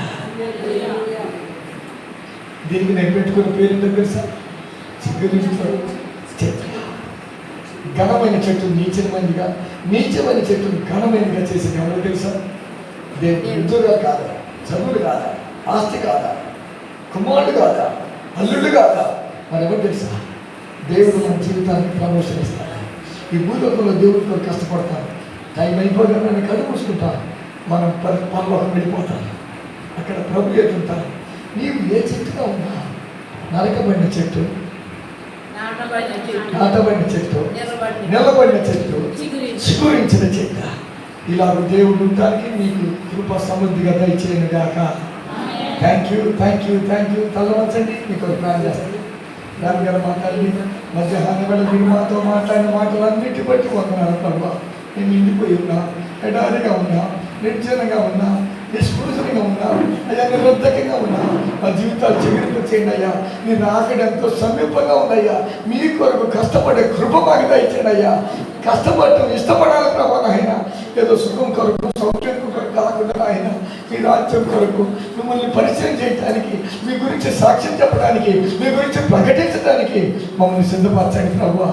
దీనికి నేను పెట్టుకున్న పేరు ఏంటో తెలుసా? చిగురించాడు చెట్టు. ఘనమైన చెట్టు నీచమైన చెట్టును ఘనమైనగా చేసింది ఎవరో తెలుసా? దేవుడు. ఉద్యోగాలు కాదా, చదువులు కాదా, ఆస్తి కాదా, కుమారుడు కాదా, అల్లుడు కాదా, మరి ఎవరు తెలుసా? దేవుడు మన జీవితాన్ని ప్రమోషన్ ఇస్తాడు. ఈ భూలోకంలో దేవుడి కొరకు కష్టపడతాను, టైం అయిపోగానే నేను కళ్ళు మూసుకుంటాను, మనం పరలోకం వెళ్ళిపోతాను. అక్కడ ప్రభు ఎదుగుతాను. నీవు ఏ చెట్టుగా ఉన్నా, నరకబడిన చెట్టు, నాటబడిన చెట్టు, నిలబడిన చెట్టు, చిగురించిన చెట్టు, ఇలా దేవుడు ఉండడానికి మీకు కృప సమృద్ధిగా దయచేయను గాక. Thank you. తల్లవంచండి, మీకు ప్లాన్ చేస్తాను. దాని గారు మాట్లాడి మధ్యాహ్నం వేళ మీరు మాతో మాట్లాడిన మాటలన్నిటి బట్టి వందనాలు ప్రభావ. నేను నిండిపోయి ఉన్నా, ఎడారిగా ఉన్నా, నిర్జనంగా ఉన్నా, నిష్పూజనంగా ఉన్నా, అయ్యా నిరర్ధకంగా ఉన్నా, మా జీవితాలు చిగురింపు చేయండి అయ్యా. మీరు రాకడ ఎంతో సమీపంగా ఉందయ్యా. మీ కొరకు కష్టపడే కృప మాకు దయచేయండి అయ్యా. కష్టపడటం ఇష్టపడాలి ప్రభావ. ఆయన ఏదో సుఖం కొరకు, సౌఖ్యం కొరకు కాకుండా ఆయన మీ రాజ్యం కొరకు మిమ్మల్ని పరిచయం చేయడానికి, మీ గురించి సాక్ష్యం చెప్పడానికి, మీ గురించి ప్రకటించడానికి మమ్మల్ని సిద్ధపరచండి ప్రభువా.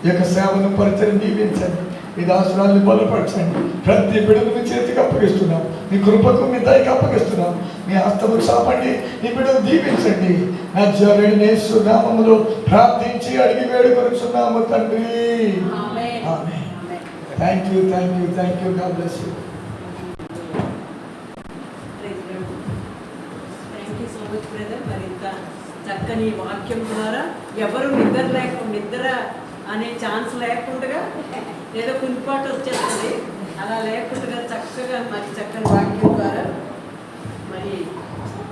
ఈ యొక్క సేవను పరిచయం దీవించండి. మీ దాసురాన్ని బలపరచండి. ప్రతి బిడ్డను మీ చేతికి అప్పగిస్తున్నాం, మీ కృపకు మీ దయకి అప్పగిస్తున్నాం. మీ హస్తము చాపండి, మీ బిడ్డను దీవించండి. నజరేయుడైన యేసు నామములో ప్రార్థించి అడిగి వేడుకొనుచున్నాము తండ్రి. Amen. Thank you. God bless you. Thank you so much brother. మరి ఇంత చక్కని వాక్యం ద్వారా ఎవరు నిద్ర అనే ఛాన్స్ లేకుండా ఏదో కునిపాటు వచ్చేస్తుంది. అలా లేకుండా చక్కగా మరి చక్కని వాక్యం ద్వారా మరి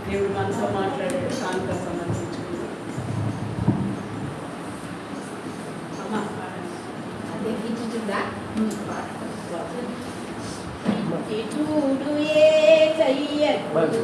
దేవుడు మనతో మాట్లాడాడు. కానుక సమర్పించుకుంటాం. అమ్మా అదే ఇచ్చుతుందా చూడు ఏ చెయ్యదు